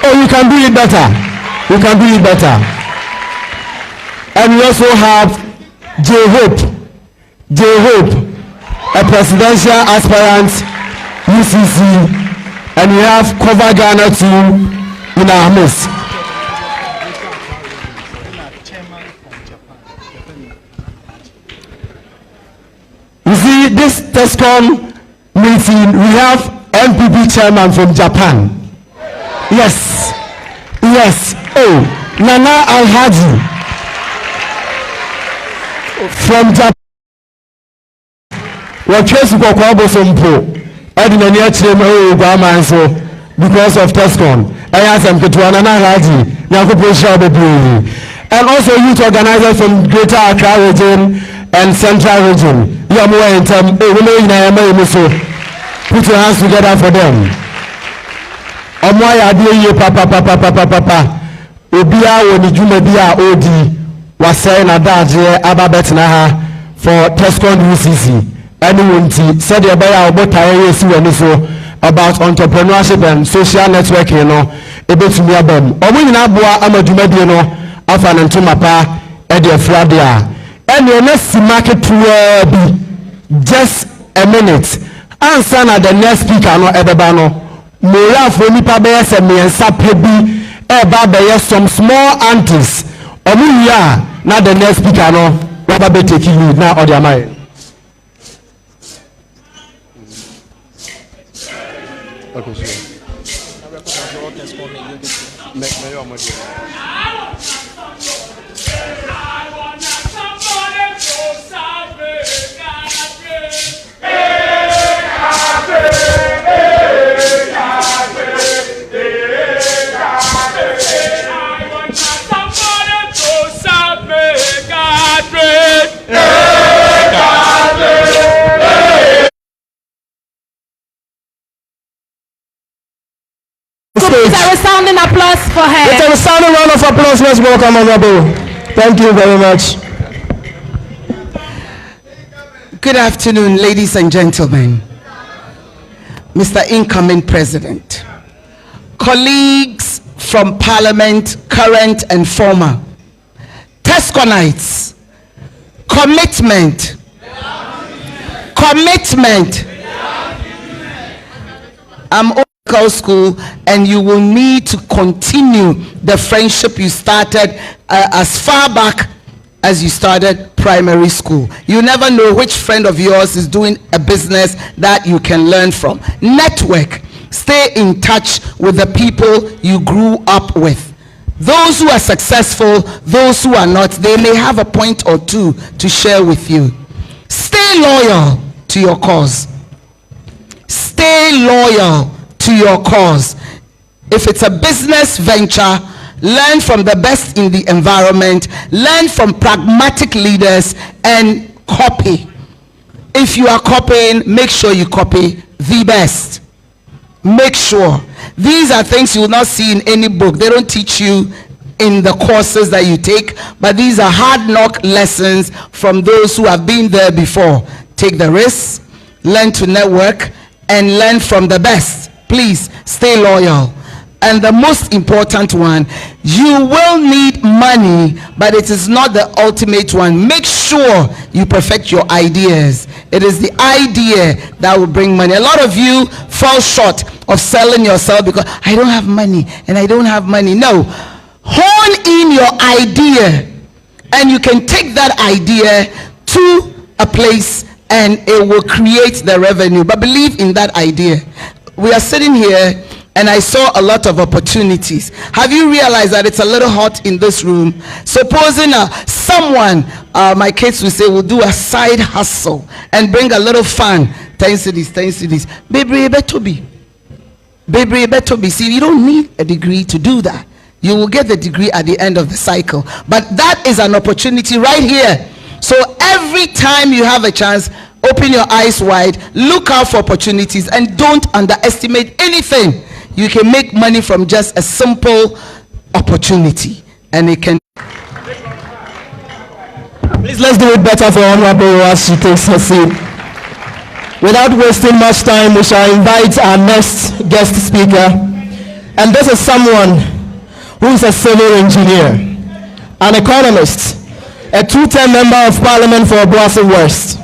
Oh, you can do it better. And we also have J-Hope, a presidential aspirant UCC. And we have Cover Ghana too in our midst. You see, this TESCOM meeting, we have NPP chairman from Japan. Yes. Oh, Nana Alhaji from Japan. We're chasing for Kwabo Sompo. I didn't hear him so because of TESCOM. I asked him to Nana Alhaji. And also youth organizers from Greater Accra region and Central region. Put your hands together for them. Papa. Obia Onijuma Bia Odi was saying a daje Ababetnaha for TESCOM UCC. Anyone said about entrepreneurship and social networking, you know, able to be a bomb. Or when Abua Amadumedino, Afan and Tumapa, Eddie Fradia. And your next market to be just a minute. Answer na the next speaker no Ebebano. Mora for nipa be me and sapebi eba be some small aunties. Omu ya na the next speaker no Baba be taking lead na or their mind. Okay, sure. It's a resounding applause for her. It's a resounding round of applause. Let's welcome Honorable. Thank you very much. Good afternoon, ladies and gentlemen. Mr. Incoming President, colleagues from Parliament, current and former, TESCONites, commitment. I'm Old School, and you will need to continue the friendship you started as far back as you started primary school. You never know which friend of yours is doing a business that you can learn from. Network. Stay in touch with the people you grew up with. Those who are successful, those who are not, they may have a point or two to share with you. Stay loyal to your cause. Stay loyal to your cause. If it's a business venture, learn from the best in the environment, learn from pragmatic leaders, and copy. If you are copying, make sure you copy the best. Make sure. These are things you will not see in any book. They don't teach you in the courses that you take, but these are hard knock lessons from those who have been there before. Take the risks, learn to network, and learn from the best. Please stay loyal. And the most important one, you will need money, but it is not the ultimate one. Make sure you perfect your ideas. It is the idea that will bring money. A lot of you fall short of selling yourself because I don't have money and I don't have money. No, hone in your idea, and you can take that idea to a place and it will create the revenue. But believe in that idea. We are sitting here and I saw a lot of opportunities. Have you realized that it's a little hot in this room? Supposing someone, my kids will say, will do a side hustle and bring a little fun. 10 cities. Baby, better be. See, you don't need a degree to do that. You will get the degree at the end of the cycle. But that is an opportunity right here. So every time you have a chance, open your eyes wide, look out for opportunities, and don't underestimate anything. You can make money from just a simple opportunity, and it can. Please, let's do it better for Honorable as she takes her seat. Without wasting much time, we shall invite our next guest speaker. And this is someone who is a civil engineer, an economist, a two-term member of parliament for Obuasi West.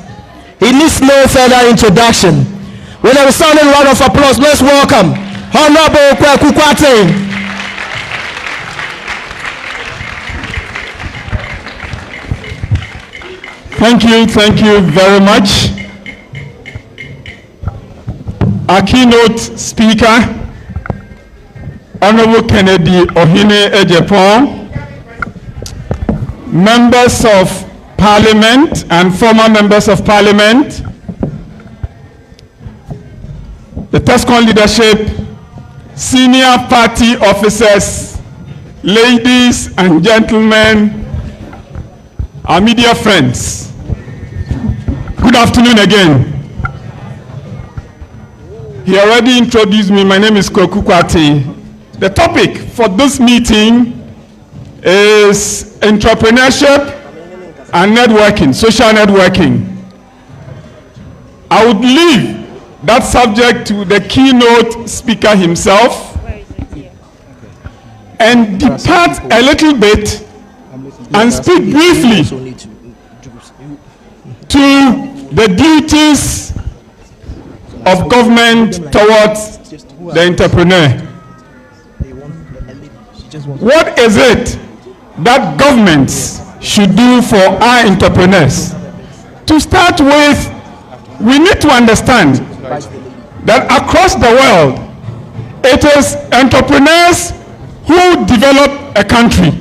He needs no further introduction. With a resounding round of applause, let's welcome Honorable Okatakyie. Thank you very much. Our keynote speaker, Honorable Kennedy Ohene Ejepon, members of Parliament and former members of Parliament, the TESCON leadership, senior party officers, ladies and gentlemen, our media friends. Good afternoon again. He already introduced me. My name is Okatakyie. The topic for this meeting is entrepreneurship and networking, social networking. I would leave that subject to the keynote speaker himself and depart a little bit and speak briefly to the duties of government towards the entrepreneur. What is it that governments should do for our entrepreneurs? To start with, we need to understand that across the world, it is entrepreneurs who develop a country.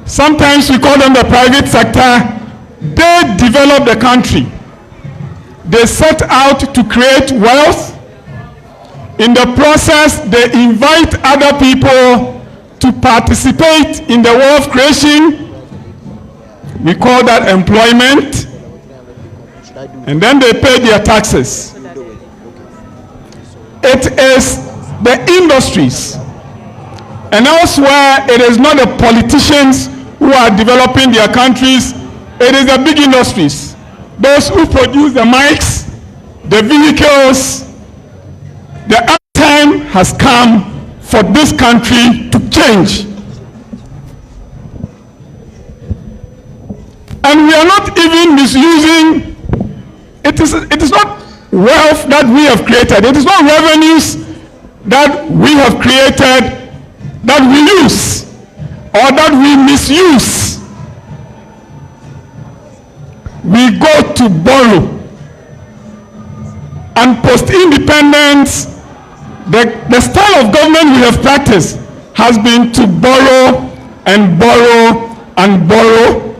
Sometimes we call them the private sector. They develop the country. They set out to create wealth. In the process, they invite other people to participate in the wealth creation. We call that employment. And then they pay their taxes. It is the industries. And elsewhere, it is not the politicians who are developing their countries. It is the big industries. Those who produce the mics, the vehicles. The time has come for this country to change. And we are not even misusing. It is not wealth that we have created. It is not revenues that we have created that we use or that we misuse. We go to borrow. And post-independence, the style of government we have practiced has been to borrow and borrow and borrow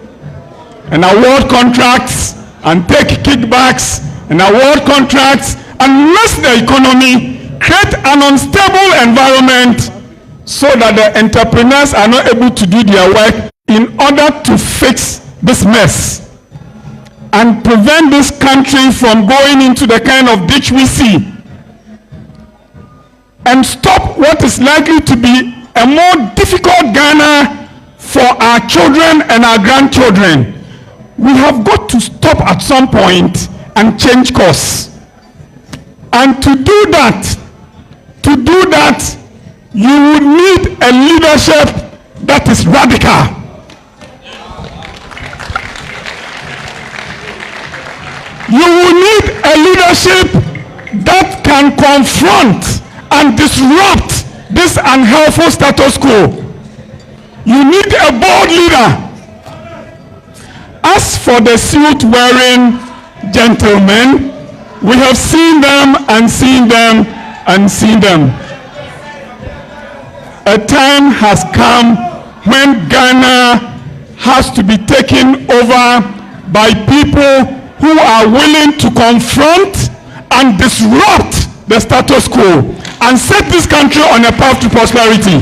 and award contracts and take kickbacks and award contracts and mess the economy, create an unstable environment so that the entrepreneurs are not able to do their work in order to fix this mess and prevent this country from going into the kind of ditch we see and stop what is likely to be a more difficult Ghana for our children and our grandchildren. We have got to stop at some point and change course. And to do that, you would need a leadership that is radical. You will need a leadership that can confront and disrupt this unhelpful status quo. You need a bold leader. As for the suit-wearing gentlemen, we have seen them and seen them and seen them. A time has come when Ghana has to be taken over by people who are willing to confront and disrupt the status quo and set this country on a path to prosperity.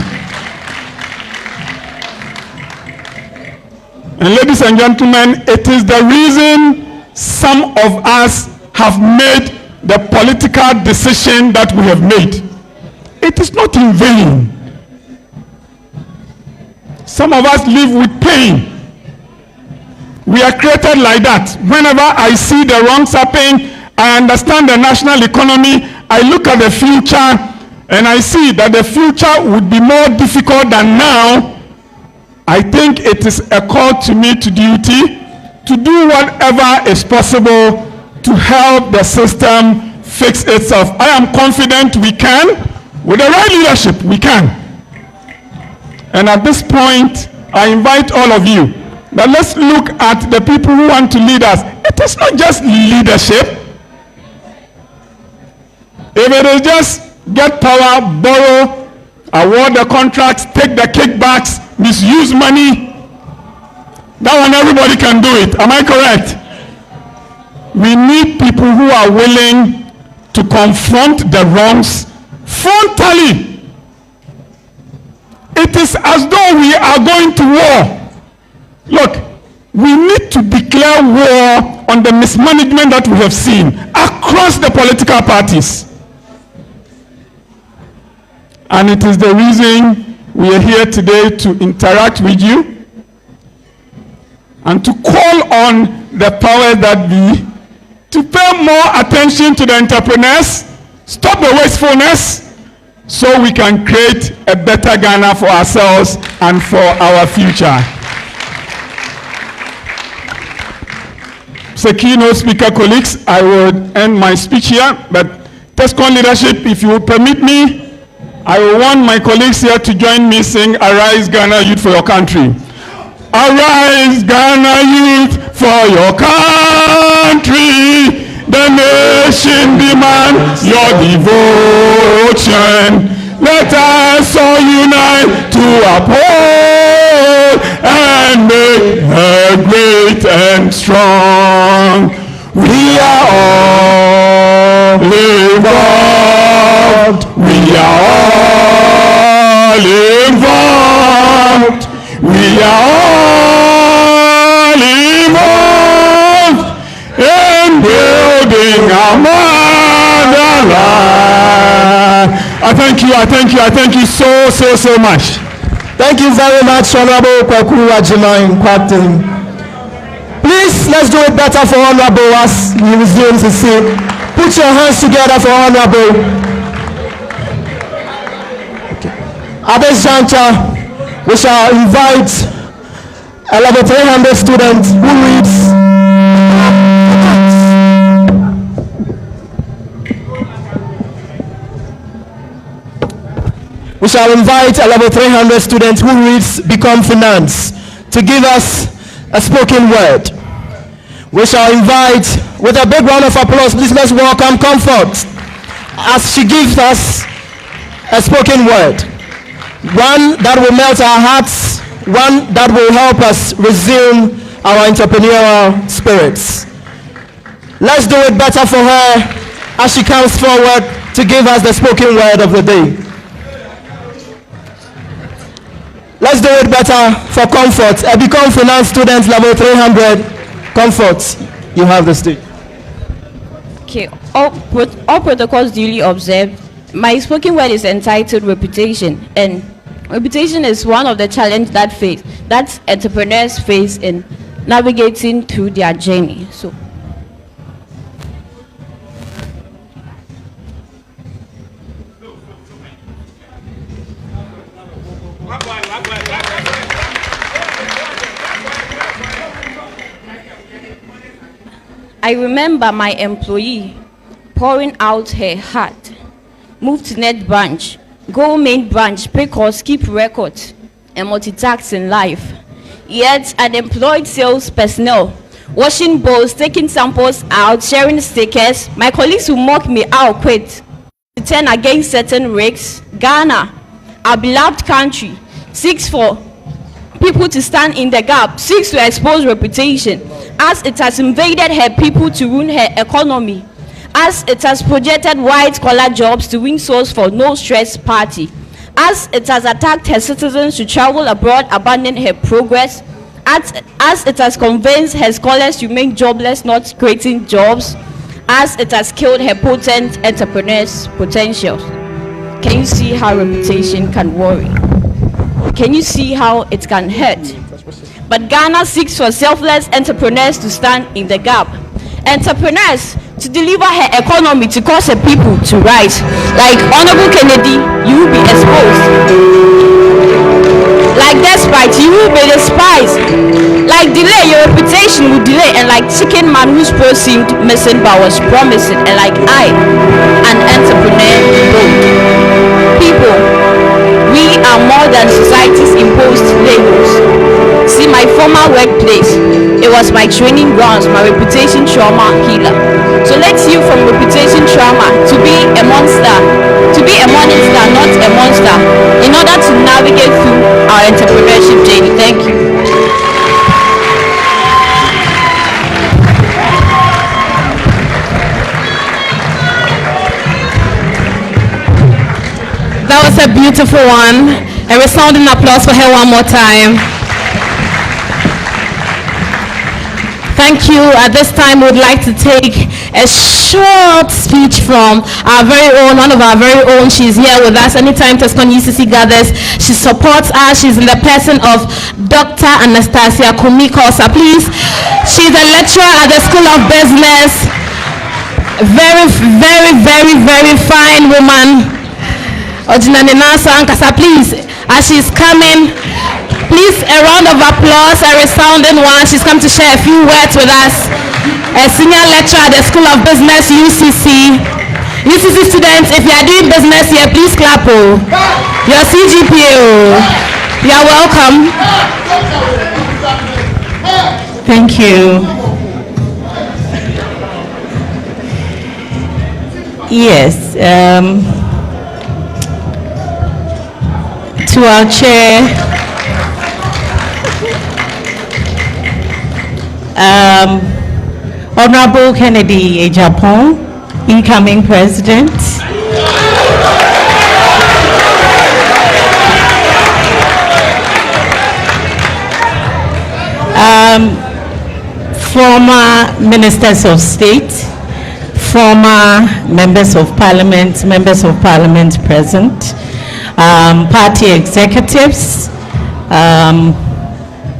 And ladies and gentlemen, it is the reason some of us have made the political decision that we have made. It is not in vain. Some of us live with pain. We are created like that. Whenever I see the wrongs happening, I understand the national economy, I look at the future, and I see that the future would be more difficult than now. I think it is a call to me to duty to do whatever is possible to help the system fix itself. I am confident we can. With the right leadership, we can. And at this point, I invite all of you that let's look at the people who want to lead us. It is not just leadership. If it is just get power, borrow, award the contracts, take the kickbacks, misuse money, that one everybody can do it. Am I correct? We need people who are willing to confront the wrongs frontally. It is as though we are going to war. Look, we need to declare war on the mismanagement that we have seen across the political parties. And it is the reason we are here today to interact with you and to call on the powers that be to pay more attention to the entrepreneurs, stop the wastefulness, so we can create a better Ghana for ourselves and for our future. So, keynote speaker colleagues, I would end my speech here, but TESCON leadership, if you would permit me, I will want my colleagues here to join me sing Arise Ghana Youth for Your Country. Arise Ghana Youth for your country. The nation demands your devotion. Let us all unite to uphold and make her great and strong. We are all involved. We are all involved. We are all involved in building our motherland. I thank you so much. Thank you very much, Honorable Kwaku Ajima Kwakten. Please, let's do it better for Honorable as he resumes his seat. Put your hands together for Honorable. At this juncture, we shall invite a level 300 student who reads We shall invite a level 300 student who reads Become Finance to give us a spoken word. We shall invite, with a big round of applause, please let's welcome Comfort as she gives us a spoken word. One that will melt our hearts, one that will help us resume our entrepreneurial spirits. Let's do it better for her as she comes forward to give us the spoken word of the day. Let's do it better for Comfort, a Become Finance student, level 300. Comfort, you have the stage. Okay, all protocols duly observed. My spoken word is entitled Reputation, and reputation is one of the challenges that entrepreneurs face in navigating through their journey. So, I remember my employee pouring out her heart, moved to Net Branch, go main branch, pay costs, keep records, and multitask in life. Yet unemployed sales personnel, washing bowls, taking samples out, sharing stickers. My colleagues will mock me, I'll quit. To turn against certain risks. Ghana, our beloved country, seeks for people to stand in the gap, seeks to expose reputation, as it has invaded her people to ruin her economy, as it has projected white-collar jobs to win souls for no-stress party, as it has attacked her citizens to travel abroad, abandoning her progress, as it has convinced her scholars to remain jobless, not creating jobs, as it has killed her potent entrepreneurs' potentials. Can you see how reputation can worry? Can you see how it can hurt? But Ghana seeks for selfless entrepreneurs to stand in the gap. Entrepreneurs to deliver her economy, to cause her people to rise. Like Honorable Kennedy, you will be exposed. Like Despite, you will be despised. Like Delay, your reputation will delay. And like Chicken Man, whose post seemed missing but was promising. And like I, an entrepreneur, bold. People, we are more than society's imposed labels. See, my former workplace, it was my training grounds, my reputation trauma healer. So let's heal from reputation trauma to be a monster, to be a morning star, not a monster, in order to navigate through our entrepreneurship journey. Thank you. That was a beautiful one. A resounding applause for her one more time. Thank you. At this time, we would like to take a short speech from our very own, one of our very own. She's here with us anytime Tescon UCC gathers. She supports us. She's in the person of Dr. Anastasia Kumikosa. Please, she's a lecturer at the School of Business. Very, very, very, very fine woman. Please, as she's coming, please a round of applause, a resounding one. She's come to share a few words with us. A senior lecturer at the School of Business, UCC. UCC students, if you are doing business here, please clap. Oh. Your CGPA. You are welcome. Thank you. Yes. To our chair, Honorable Kennedy Ejapon, incoming president. Former ministers of state, former members of parliament present, party executives,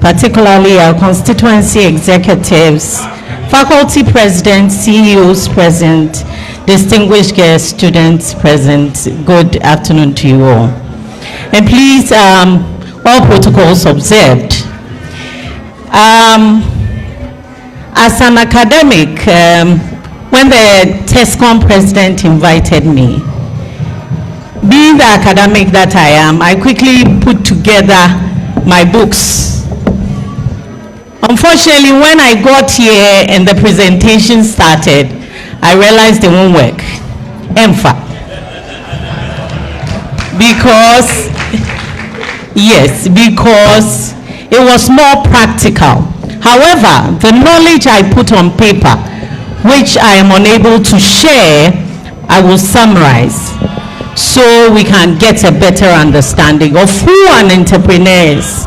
particularly our constituency executives, faculty presidents, CEOs present, distinguished guest students present. Good afternoon to you all. And please, all protocols observed. As an academic, when the TESCOM president invited me, being the academic that I am, I quickly put together my books. Unfortunately, when I got here and the presentation started, I realized they won't work. EMFA. Because it was more practical. However, the knowledge I put on paper, which I am unable to share, I will summarize so we can get a better understanding of who an entrepreneur is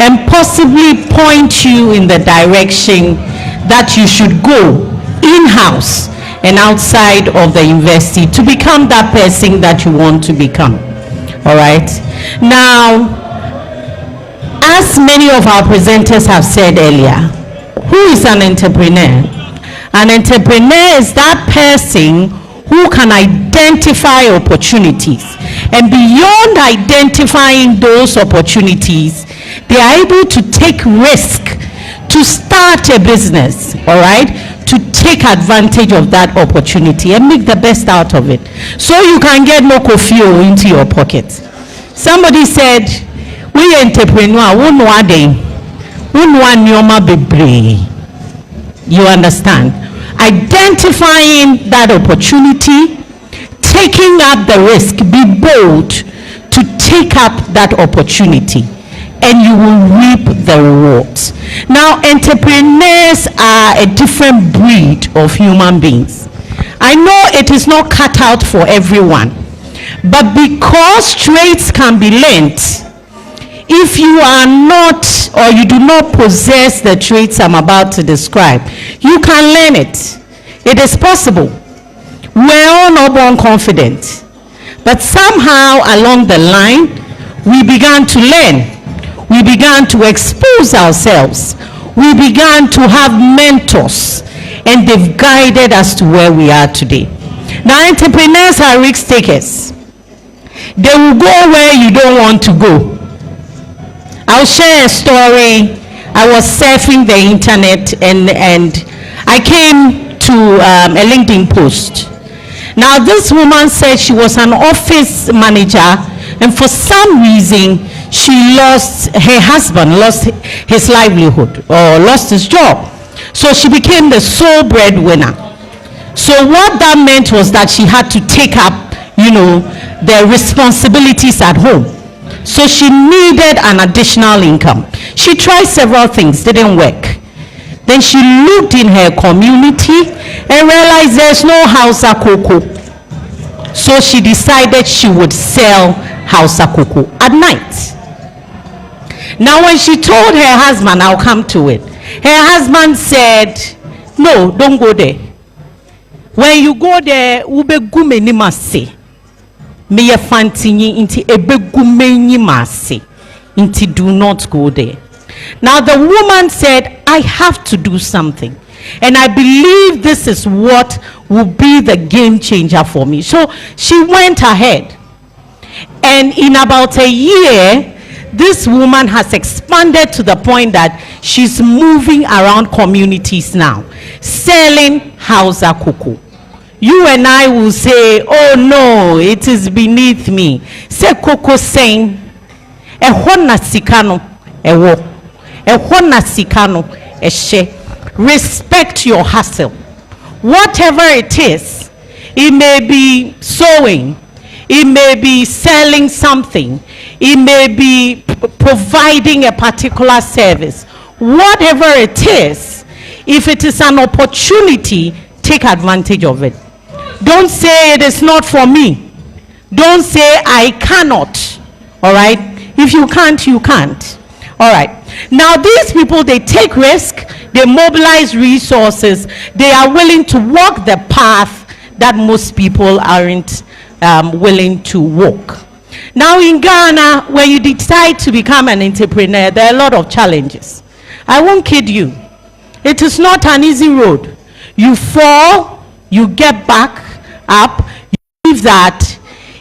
and possibly point you in the direction that you should go in-house and outside of the university to become that person that you want to become. All right. Now, as many of our presenters have said earlier, who is an entrepreneur? An entrepreneur is that person who can identify opportunities, and beyond identifying those opportunities, they are able to take risk to start a business, all right? To take advantage of that opportunity and make the best out of it, so you can get more coffee into your pocket. Somebody said, we entrepreneur, you understand? Identifying that opportunity, taking up the risk, be bold to take up that opportunity, and you will reap the rewards. Now, entrepreneurs are a different breed of human beings. I know it is not cut out for everyone, but because traits can be learned, if you are not, or you do not possess the traits I'm about to describe, you can learn it. It is possible. We're all not born confident, but somehow along the line, we began to learn. We began to expose ourselves. We began to have mentors, and they've guided us to where we are today. Now, entrepreneurs are risk takers. They will go where you don't want to go. I'll share a story. I was surfing the internet and I came to a LinkedIn post. Now, this woman said she was an office manager, and for some reason her husband lost his livelihood or lost his job. So she became the sole breadwinner. So what that meant was that she had to take up, the responsibilities at home. So she needed an additional income. She tried several things, didn't work. Then she looked in her community and realized there's no Hausa cocoa. So she decided she would sell Hausa cocoa at night. Now, when she told her husband, I'll come to it, her husband said, no, don't go there. When you go there, ube gume ni mase. Meye fantinyi inti ebe gume ni mase. Inti do not go there. Now the woman said, I have to do something. And I believe this is what will be the game changer for me. So she went ahead. And in about a year, this woman has expanded to the point that she's moving around communities now, selling Hausa cocoa. You and I will say, oh no, it is beneath me. Say cocoa saying, ehona sikano, ewo. Ehona sikano, eshe. Respect your hustle. Whatever it is, it may be sewing, it may be selling something, it may be providing a particular service. Whatever it is, if it is an opportunity, take advantage of it. Don't say it is not for me. Don't say I cannot. All right? If you can't, you can't. All right. Now these people, they take risk, they mobilize resources, they are willing to walk the path that most people aren't willing to walk. Now in Ghana, when you decide to become an entrepreneur, there are a lot of challenges. I won't kid you. It is not an easy road. You fall, you get back up. You believe that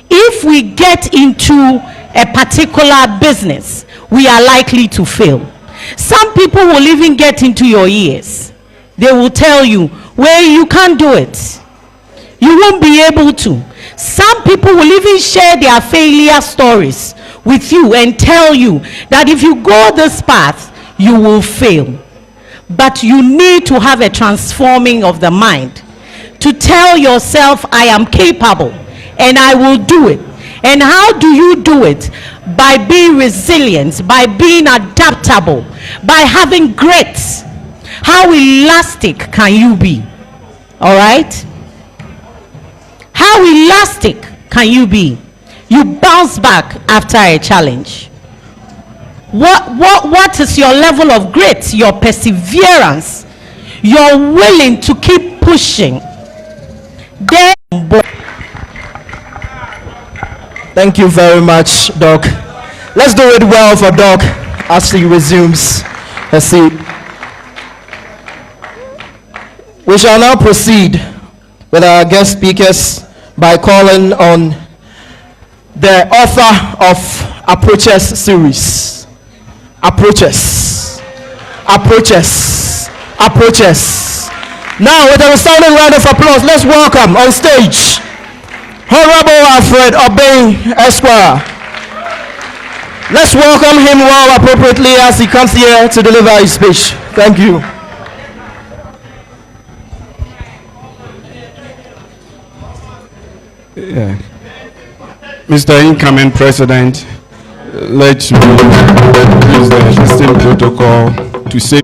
if we get into a particular business, we are likely to fail. Some people will even get into your ears. They will tell you, well, you can't do it. You won't be able to. Some people will even share their failure stories with you and tell you that if you go this path, you will fail. But you need to have a transforming of the mind to tell yourself, I am capable and I will do it. And how do you do it? By being resilient, by being adaptable, by having grit. How elastic can you be? All right? How elastic can you be? You bounce back after a challenge. What is your level of grit, your perseverance? You're willing to keep pushing. Thank you very much, Doc. Let's do it well for Doc as he resumes her seat. We shall now proceed with our guest speakers by calling on the author of Approaches series. Approaches. Approaches. Approaches. Now, with a resounding round of applause, let's welcome on stage Honorable Alfred Obey Esquire. Let's welcome him well appropriately as he comes here to deliver his speech. Thank you. Yeah. Mr. Incoming President, let me use the same protocol to say